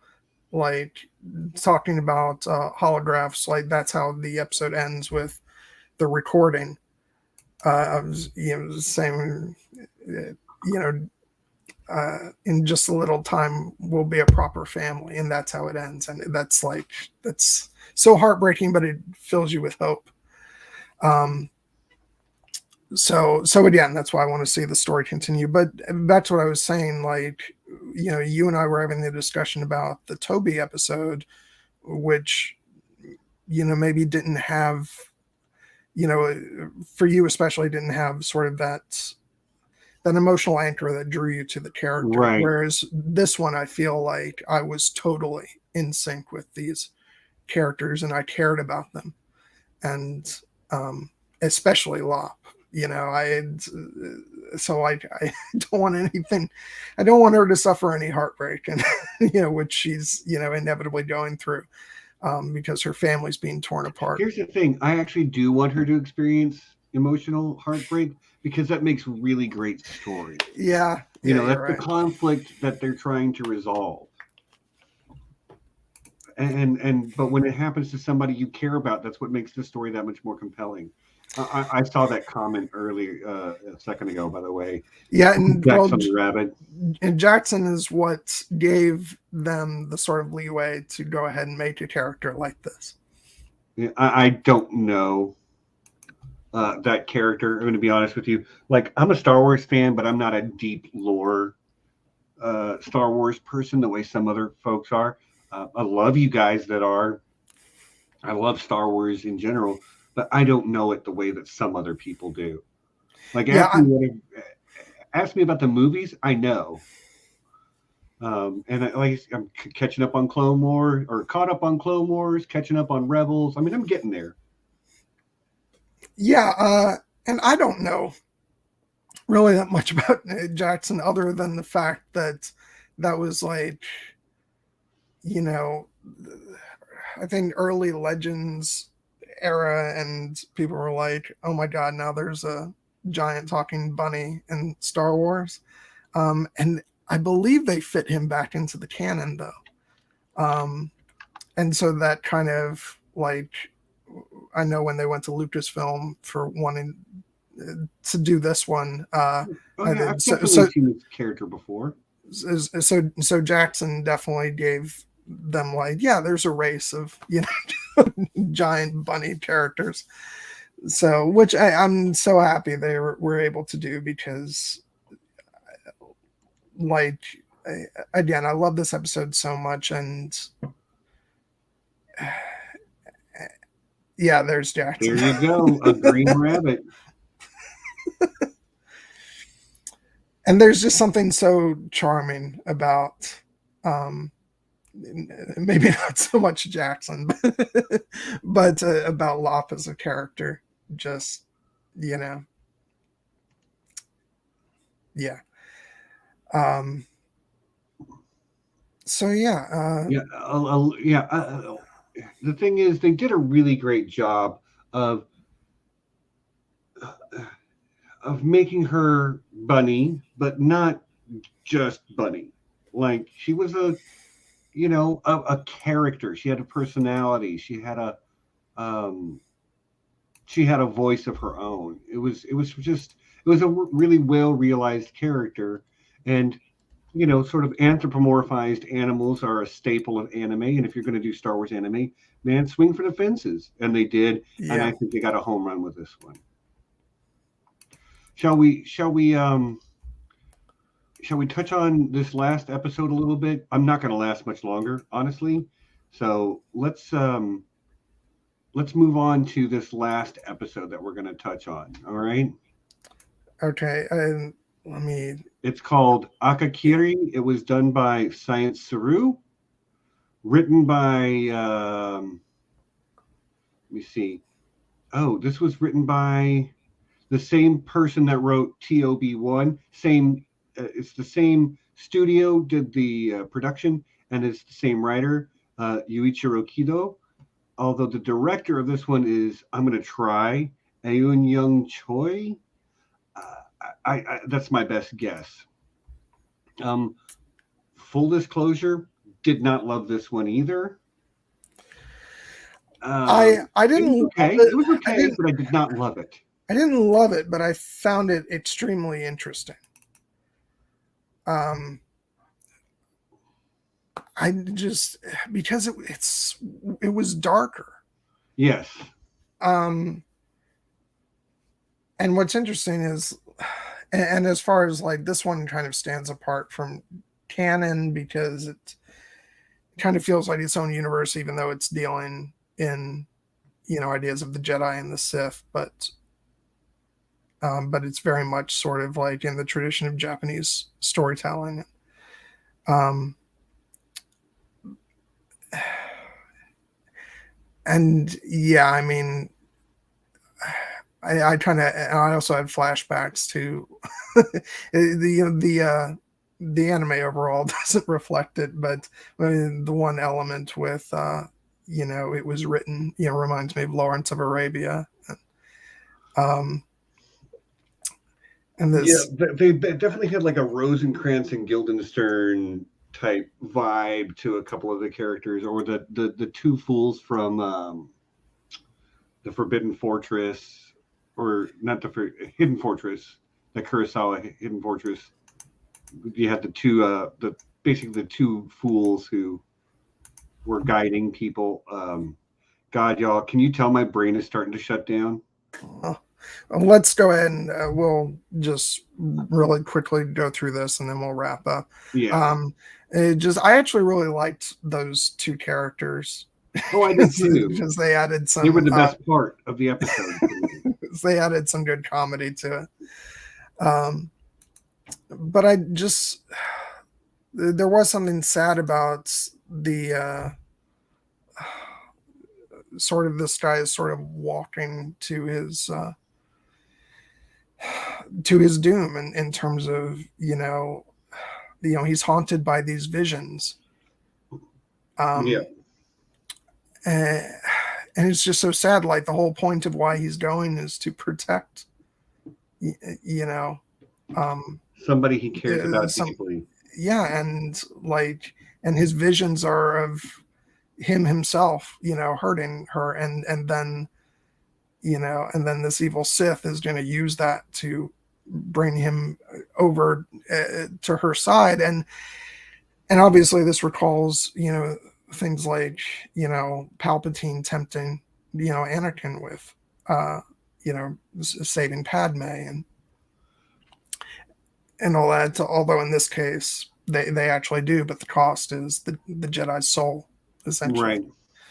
talking about holographs. Like, that's how the episode ends, with the recording. Saying, in just a little time we'll be a proper family, and that's how it ends. And that's so heartbreaking, but it fills you with hope. So again, that's why I want to see the story continue. But back to what I was saying, you and I were having the discussion about the Toby episode, which, maybe didn't have, for you especially, didn't have sort of that emotional anchor that drew you to the character. Right. Whereas this one, I feel like I was totally in sync with these characters and I cared about them. And especially Lop. I don't want anything. I don't want her to suffer any heartbreak, and which she's inevitably going through, because her family's being torn apart. Here's the thing: I actually do want her to experience emotional heartbreak, because that makes really great story. Yeah, that's right. The conflict that they're trying to resolve. But when it happens to somebody you care about, that's what makes the story that much more compelling. I saw that comment earlier a second ago, by the way. Yeah, and Jackson the Rabbit. And Jackson is what gave them the sort of leeway to go ahead and make a character like this. Yeah, I don't know that character. I'm going to be honest with you. I'm a Star Wars fan, but I'm not a deep lore Star Wars person the way some other folks are. I love you guys that are. I love Star Wars in general, but I don't know it the way that some other people do. Ask me about the movies, I know. And I'm catching up on Clone Wars, or caught up on Clone Wars, catching up on Rebels. I mean, I'm getting there. Yeah, and I don't know really that much about Jackson, other than the fact that was you know, I think early Legends era, and people were like, "Oh my god, now there's a giant talking bunny in Star Wars," and I believe they fit him back into the canon though, and so that kind of like, I know when they went to Lucasfilm for wanting to do this one, Oh yeah, I've so, definitely seen this character before. so Jackson definitely gave them like, yeah, there's a race of, you know, giant bunny characters. So, which I'm so happy they were able to do, because like, again, I love this episode so much. And yeah, there's Jackson. There you go, a green rabbit. And there's just something so charming about, maybe not so much Jackson, but about Lop as a character. Just, you know, yeah. So yeah, the thing is, they did a really great job of making her Bunny, but not just Bunny. Like, she was a character. She had a personality. She had a voice of her own. It was a really well realized character. And sort of anthropomorphized animals are a staple of anime. And if you're going to do Star Wars anime, man, swing for the fences. And they did. Yeah. And I think they got a home run with this one. Shall we touch on this last episode a little bit? I'm not going to last much longer, honestly. So let's move on to this last episode that we're going to touch on. All right. Okay. Let me. It's called Akakiri. It was done by Science Saru, written by, let me see. Oh, this was written by the same person that wrote TOB1. It's the same studio did the production, and it's the same writer, Yuichiro Kido. Although the director of this one is, I'm going to try, Aeun Young Choi. I that's my best guess. Full disclosure, did not love this one either. I didn't. It was okay, but I did not love it. I didn't love it, but I found it extremely interesting. I just, because it was darker. Yes. And what's interesting is, and as far as like this one kind of stands apart from canon, because it kind of feels like its own universe, even though it's dealing in, ideas of the Jedi and the Sith, but it's very much sort of like in the tradition of Japanese storytelling. And yeah, I mean, I also had flashbacks to the anime overall doesn't reflect it, but I mean, the one element with it was written, reminds me of Lawrence of Arabia. And this, they definitely had like a Rosencrantz and Guildenstern type vibe to a couple of the characters, or the two fools from the Forbidden Fortress, or not the Hidden Fortress, the Kurosawa Hidden Fortress. You had the two basically the two fools who were guiding people. God, y'all, can you tell my brain is starting to shut down? Let's go ahead and we'll just really quickly go through this, and then we'll wrap up. Yeah. I actually really liked those two characters. Oh, I did too. Because they added some. They were the best part of the episode. They added some good comedy to it. But there was something sad about the sort of this guy is sort of walking to his doom, in terms of he's haunted by these visions, Yeah. And it's just so sad. Like the whole point of why he's going is to protect, you know, somebody he cares about deeply. Yeah, and and his visions are of him himself, hurting her, and then this evil Sith is going to use that to bring him over to her side, and obviously this recalls things like Palpatine tempting Anakin with saving Padme and all that. Although in this case they actually do, but the cost is the Jedi's soul, essentially.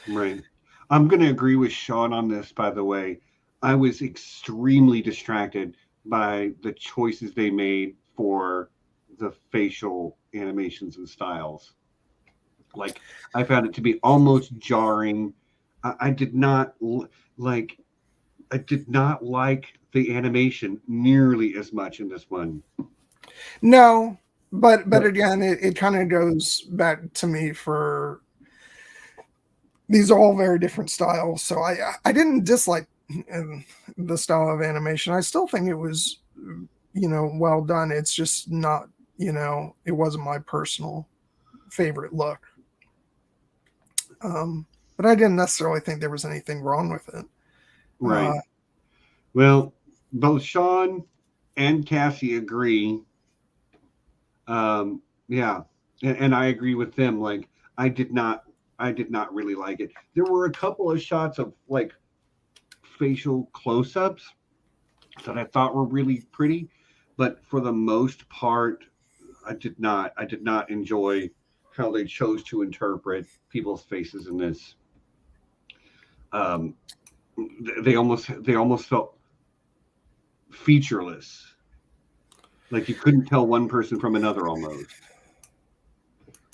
Right. I'm going to agree with Sean on this, by the way. I was extremely distracted by the choices they made for the facial animations and styles. Like, I found it to be almost jarring. I did not like the animation nearly as much in this one. No, but again, it kind of goes back to me for these are all very different styles. So I didn't dislike the style of animation. I still think it was well done. It's just not it wasn't my personal favorite look. But I didn't necessarily think there was anything wrong with it. Right. Well, both Sean and Cassie agree. Yeah, and I agree with them. Like, I did not really like it. There were a couple of shots of like facial close-ups that I thought were really pretty, but for the most part, I did not enjoy how they chose to interpret people's faces in this. They almost felt featureless, like you couldn't tell one person from another almost,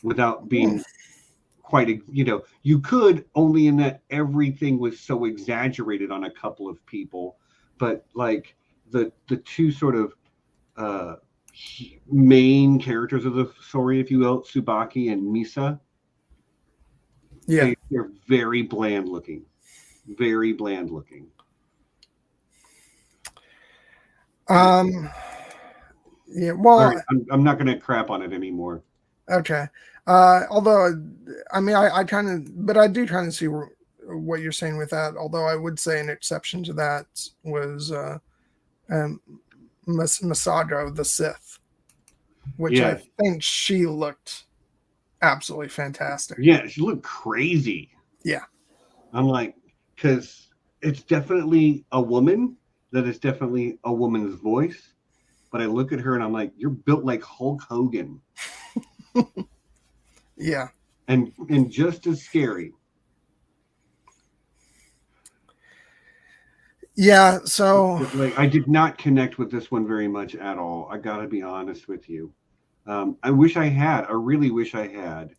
without being quite, you could, only in that everything was so exaggerated on a couple of people, but like the two sort of main characters of the story, if you will, Tsubaki and Misa, they're very bland looking. Yeah, well, right, I'm not going to crap on it anymore. Okay. Although, I mean, I kind of, but I do kind of see what you're saying with that. Although I would say an exception to that was Masago the Sith, which I think she looked absolutely fantastic. Yeah, she looked crazy. Yeah. I'm like, because it's definitely a woman. That is definitely a woman's voice. But I look at her and I'm like, you're built like Hulk Hogan. Yeah. And just as scary. Yeah, so like, I did not connect with this one very much at all. I gotta be honest with you. I wish I had. I really wish I had.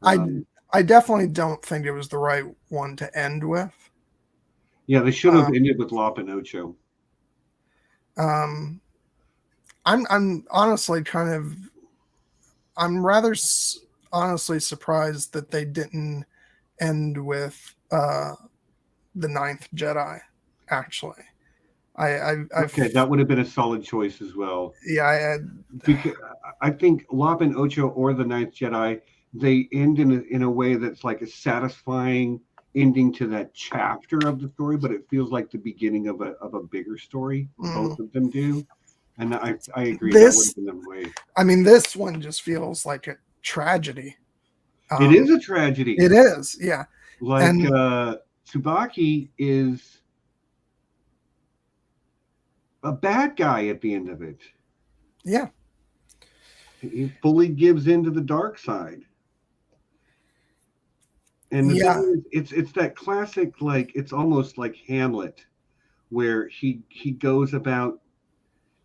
I definitely don't think it was the right one to end with. Yeah, they should have ended with Lop and Ocho. I'm honestly I'm rather honestly surprised that they didn't end with the Ninth Jedi. Actually, okay, that would have been a solid choice as well. Yeah, because I think Lop and Ocho or the Ninth Jedi, they end in a way that's like a satisfying ending to that chapter of the story, but it feels like the beginning of a bigger story. Both of them do. And I agree, that would have been the way. I mean, this one just feels like a tragedy. It is a tragedy. It is, yeah. Like, Tsubaki is a bad guy at the end of it. Yeah. He fully gives into the dark side. And the thing is, it's that classic, like, it's almost like Hamlet, where he goes about,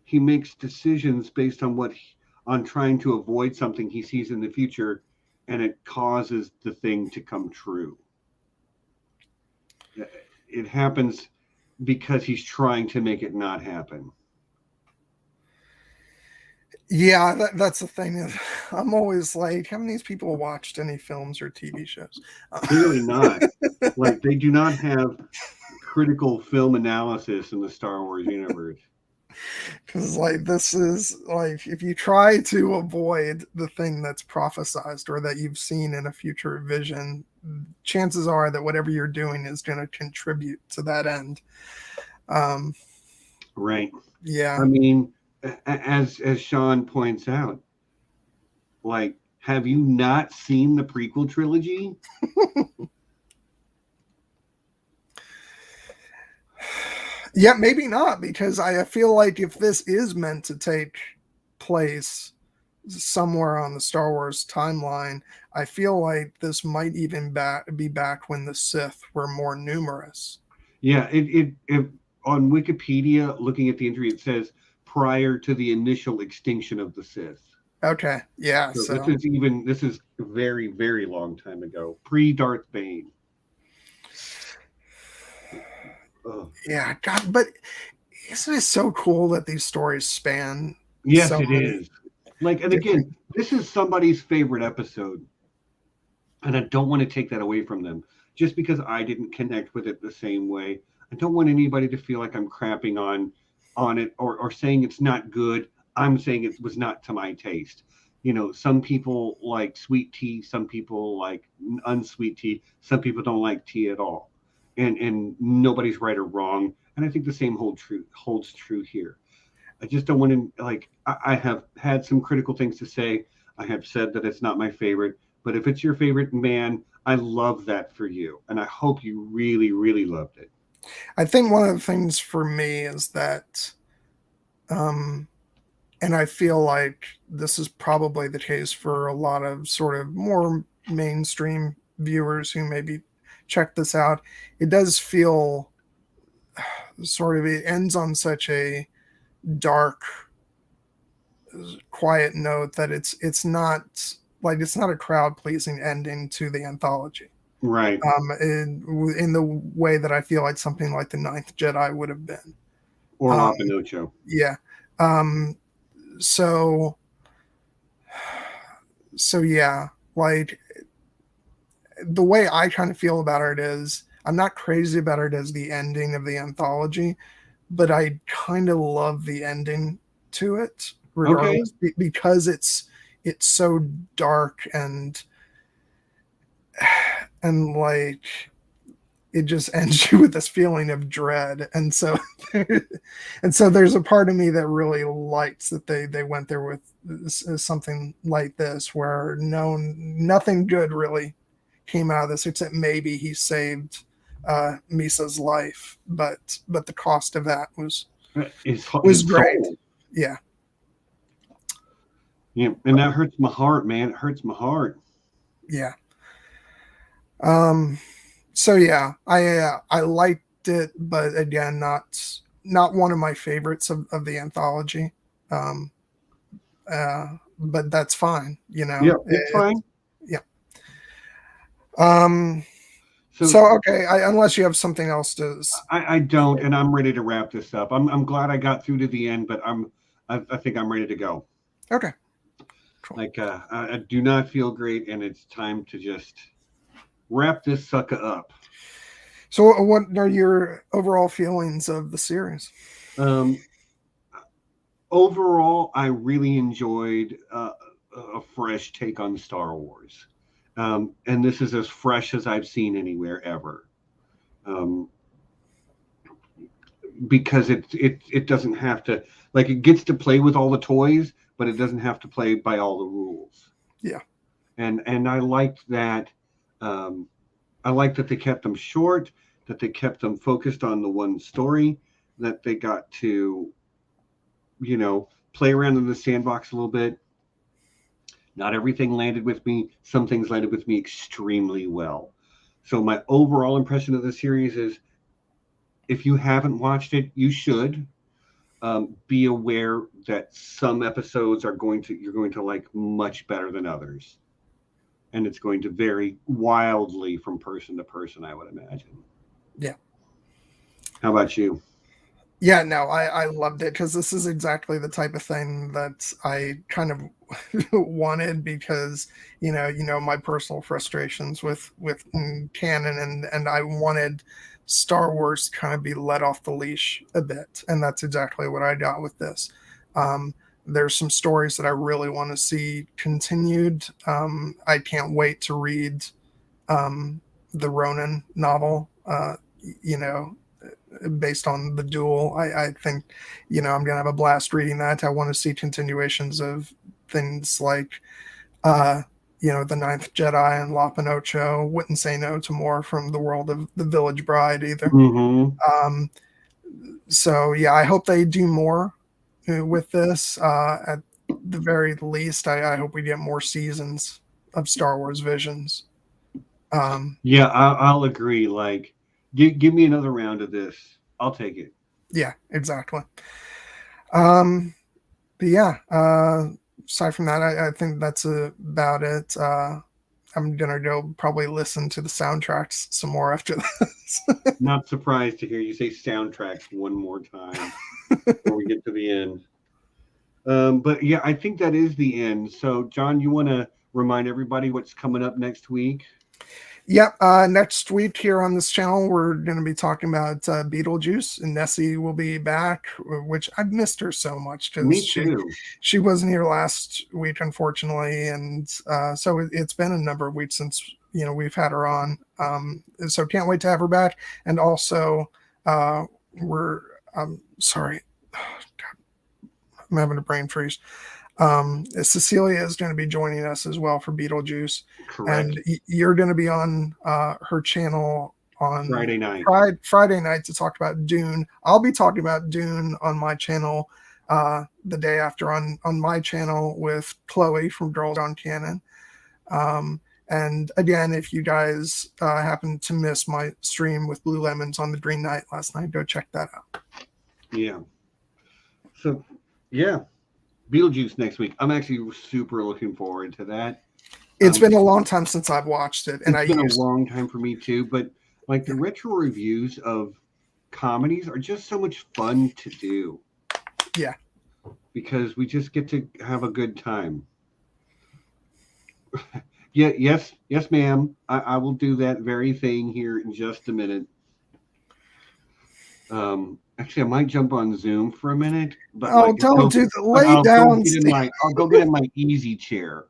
he makes decisions based on on trying to avoid something he sees in the future, and it causes the thing to come true. It happens because he's trying to make it not happen. Yeah, that's the thing. I'm always like, haven't these people watched any films or TV shows? Clearly not. Like, they do not have critical film analysis in the Star Wars universe. Because like this is like if you try to avoid the thing that's prophesized or that you've seen in a future vision, chances are that whatever you're doing is going to contribute to that end. Right. Yeah. I mean, as Sean points out, like, have you not seen the prequel trilogy? Yeah, maybe not, because I feel like if this is meant to take place somewhere on the Star Wars timeline, I feel like this might even be back when the Sith were more numerous. Yeah, it on Wikipedia, looking at the entry, it says prior to the initial extinction of the Sith. Okay, yeah, So so this is a very, very long time ago, pre Darth Bane. yeah, God, but isn't it so cool that these stories span? Yes, So it is. Like, and different. again, this is somebody's favorite episode, and I don't want to take that away from them just because I didn't connect with it the same way. I don't want anybody to feel like I'm crapping on it or saying it's not good. I'm saying it was not to my taste. You know, some people like sweet tea, some people like unsweet tea, some people don't like tea at all, and nobody's right or wrong. And I think the same holds true here. I just don't want to like. I have had some critical things to say. I have said that it's not my favorite, but if it's your favorite, man, I love that for you, and I hope you really, really loved it. I think one of the things for me is that, and I feel like this is probably the case for a lot of sort of more mainstream viewers who maybe check this out. It does feel sort of, it ends on such a dark, quiet note that it's not like it's not a crowd pleasing ending to the anthology. Right. In the way that I feel like something like the Ninth Jedi would have been. Or La Pinocho. Yeah. So yeah, like the way I kind of feel about it is I'm not crazy about it as the ending of the anthology, but I kind of love the ending to it regardless, because it's so dark and like it just ends you with this feeling of dread. And so there's a part of me that really likes that they went there with something like this where nothing good really came out of this, except maybe he saved Misa's life, but the cost of that was great. Soul. Yeah. Yeah, and that hurts my heart, man. It hurts my heart. Yeah. So yeah, I liked it, but again, not one of my favorites of the anthology. But that's fine, you know. Yeah, it's fine. Yeah. So okay, unless you have something else to. I don't, and I'm ready to wrap this up. I'm glad I got through to the end, but I think I'm ready to go. Okay. Cool. Like I do not feel great, and it's time to just wrap this sucker up. So, what are your overall feelings of the series? Overall, I really enjoyed a fresh take on Star Wars. And this is as fresh as I've seen anywhere ever. Because it doesn't have to, like, it gets to play with all the toys, but it doesn't have to play by all the rules. Yeah. And I liked that. I liked that they kept them short, that they kept them focused on the one story, that they got to, you know, play around in the sandbox a little bit. Not everything landed with me. Some things landed with me extremely well. So my overall impression of the series is, if you haven't watched it, you should. Be aware that some episodes you're going to like much better than others, and it's going to vary wildly from person to person, I would imagine. Yeah. How about you? Yeah, no, I loved it because this is exactly the type of thing that I kind of wanted because my personal frustrations with canon and I wanted Star Wars to kind of be let off the leash a bit, and that's exactly what I got with this. Um, there's some stories that I really want to see continued. I can't wait to read the Ronin novel. You know, based on the duel. I think, I'm gonna have a blast reading that. I want to see continuations of things like, uh, the Ninth Jedi and La Pinocho. Wouldn't say no to more from the world of the Village Bride either. Mm-hmm. Um, so yeah, I hope they do more with this. At the very least, I hope we get more seasons of Star Wars Visions. Yeah, I'll agree. Like, give me another round of this. I'll take it. Yeah, exactly. Um, but yeah, aside from that, I think that's about it. I'm gonna go probably listen to the soundtracks some more after this. Not surprised to hear you say soundtracks one more time before we get to the end. But yeah, I think that is the end. So, John, you want to remind everybody what's coming up next week? Yep. Next week here on this channel, we're going to be talking about Beetlejuice, and Nessie will be back, which I've missed her so much because Me too. she wasn't here last week, unfortunately, and so it's been a number of weeks since we've had her on. So can't wait to have her back, and also we're sorry, I'm having a brain freeze. Cecilia is going to be joining us as well for Beetlejuice. Correct. And you're going to be on her channel on Friday night. Friday night to talk about Dune. I'll be talking about Dune on my channel the day after on my channel with Chloe from Girls on Canon. And again, if you guys happen to miss my stream with Blue Lemons on the Green Knight last night, go check that out. Yeah. So, yeah. Beetlejuice next week. I'm actually super looking forward to that. It's been a long time since I've watched it, and it's been a long time for me too. But like the retro reviews of comedies are just so much fun to do. Yeah, because we just get to have a good time. Yeah, yes, ma'am. I will do that very thing here in just a minute. Actually, I might jump on Zoom for a minute, but don't do the lay down. I'll go get in my easy chair.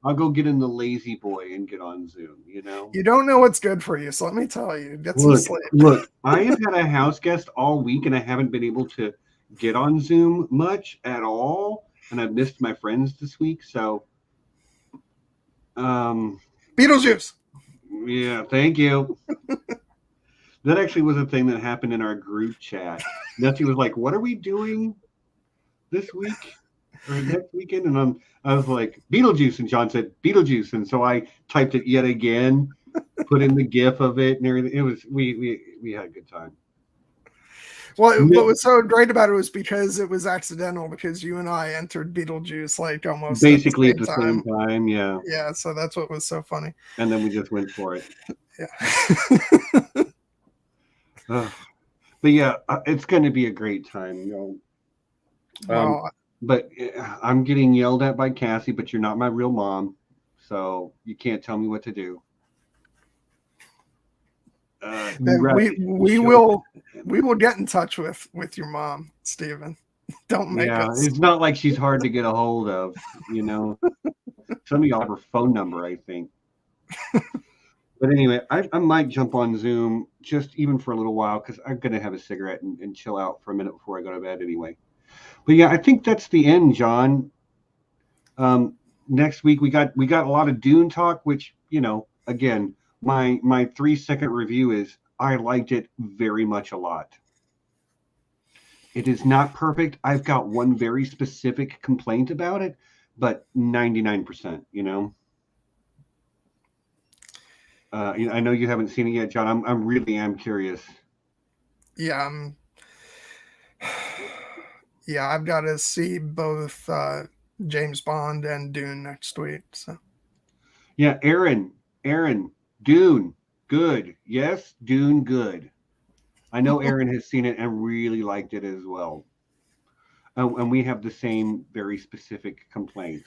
I'll go get in the lazy boy and get on Zoom. You don't know what's good for you, so let me tell you, get some sleep. Look, I have had a house guest all week, and I haven't been able to get on Zoom much at all, and I've missed my friends this week. So, Beetlejuice. Yeah, thank you. That actually was a thing that happened in our group chat. Nessie was like, "What are we doing this week or next weekend?" And I was like, "Beetlejuice," and John said, "Beetlejuice," and so I typed it yet again, put in the GIF of it and everything. It was we had a good time. Well, what was so great about it was because it was accidental, because you and I entered Beetlejuice like almost basically at the same time. Yeah. Yeah, so that's what was so funny. And then we just went for it. Yeah. But yeah, it's going to be a great time, but I'm getting yelled at by Cassie, but you're not my real mom, so you can't tell me what to do. We will get in touch with your mom, Stephen. Don't make us. It's not like she's hard to get a hold of, Some of y'all have her phone number, I think. But anyway, I might jump on Zoom just even for a little while because I'm going to have a cigarette and chill out for a minute before I go to bed anyway. But yeah, I think that's the end, John. Next week we got a lot of Dune talk, which, again, my 3-second review is I liked it very much a lot. It is not perfect. I've got one very specific complaint about it, but 99%, I know you haven't seen it yet, John. I'm really curious. Yeah, I've got to see both James Bond and Dune next week. So. Yeah, Aaron, Dune, good. Yes, Dune, good. I know Aaron has seen it and really liked it as well. And we have the same very specific complaint.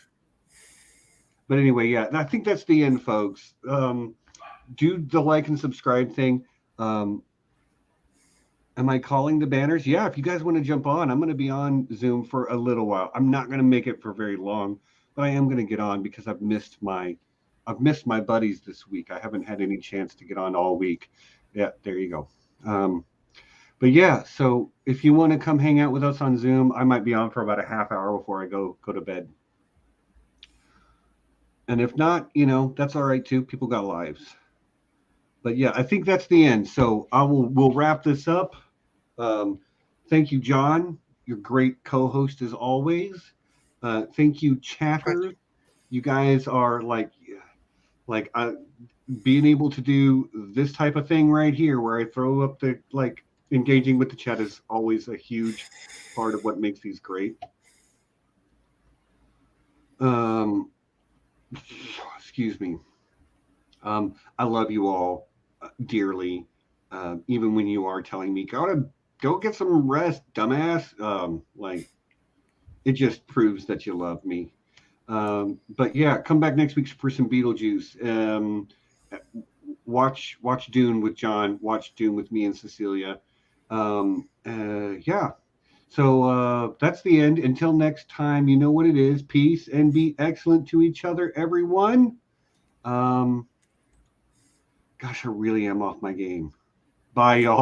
But anyway, yeah, I think that's the end, folks. Do the like and subscribe thing. Am I calling the banners? Yeah, if you guys want to jump on, I'm going to be on Zoom for a little while. I'm not going to make it for very long, but I am going to get on because I've missed my buddies this week. I haven't had any chance to get on all week. Yeah, there you go. But yeah, so if you want to come hang out with us on Zoom, I might be on for about a half hour before I go to bed. And if not, that's all right too. People got lives. But yeah, I think that's the end. So we'll wrap this up. Thank you, John. You're great co-host as always. Thank you, chatter. You guys are like being able to do this type of thing right here, where I throw up the engaging with the chat is always a huge part of what makes these great. Excuse me. I love you all dearly, even when you are telling me go get some rest, dumbass. It just proves that you love me. But yeah, come back next week for some Beetlejuice. Watch Dune with John. Watch Dune with me and Cecilia. Yeah. So that's the end. Until next time, you know what it is. Peace and be excellent to each other, everyone. Gosh, I really am off my game. Bye, y'all.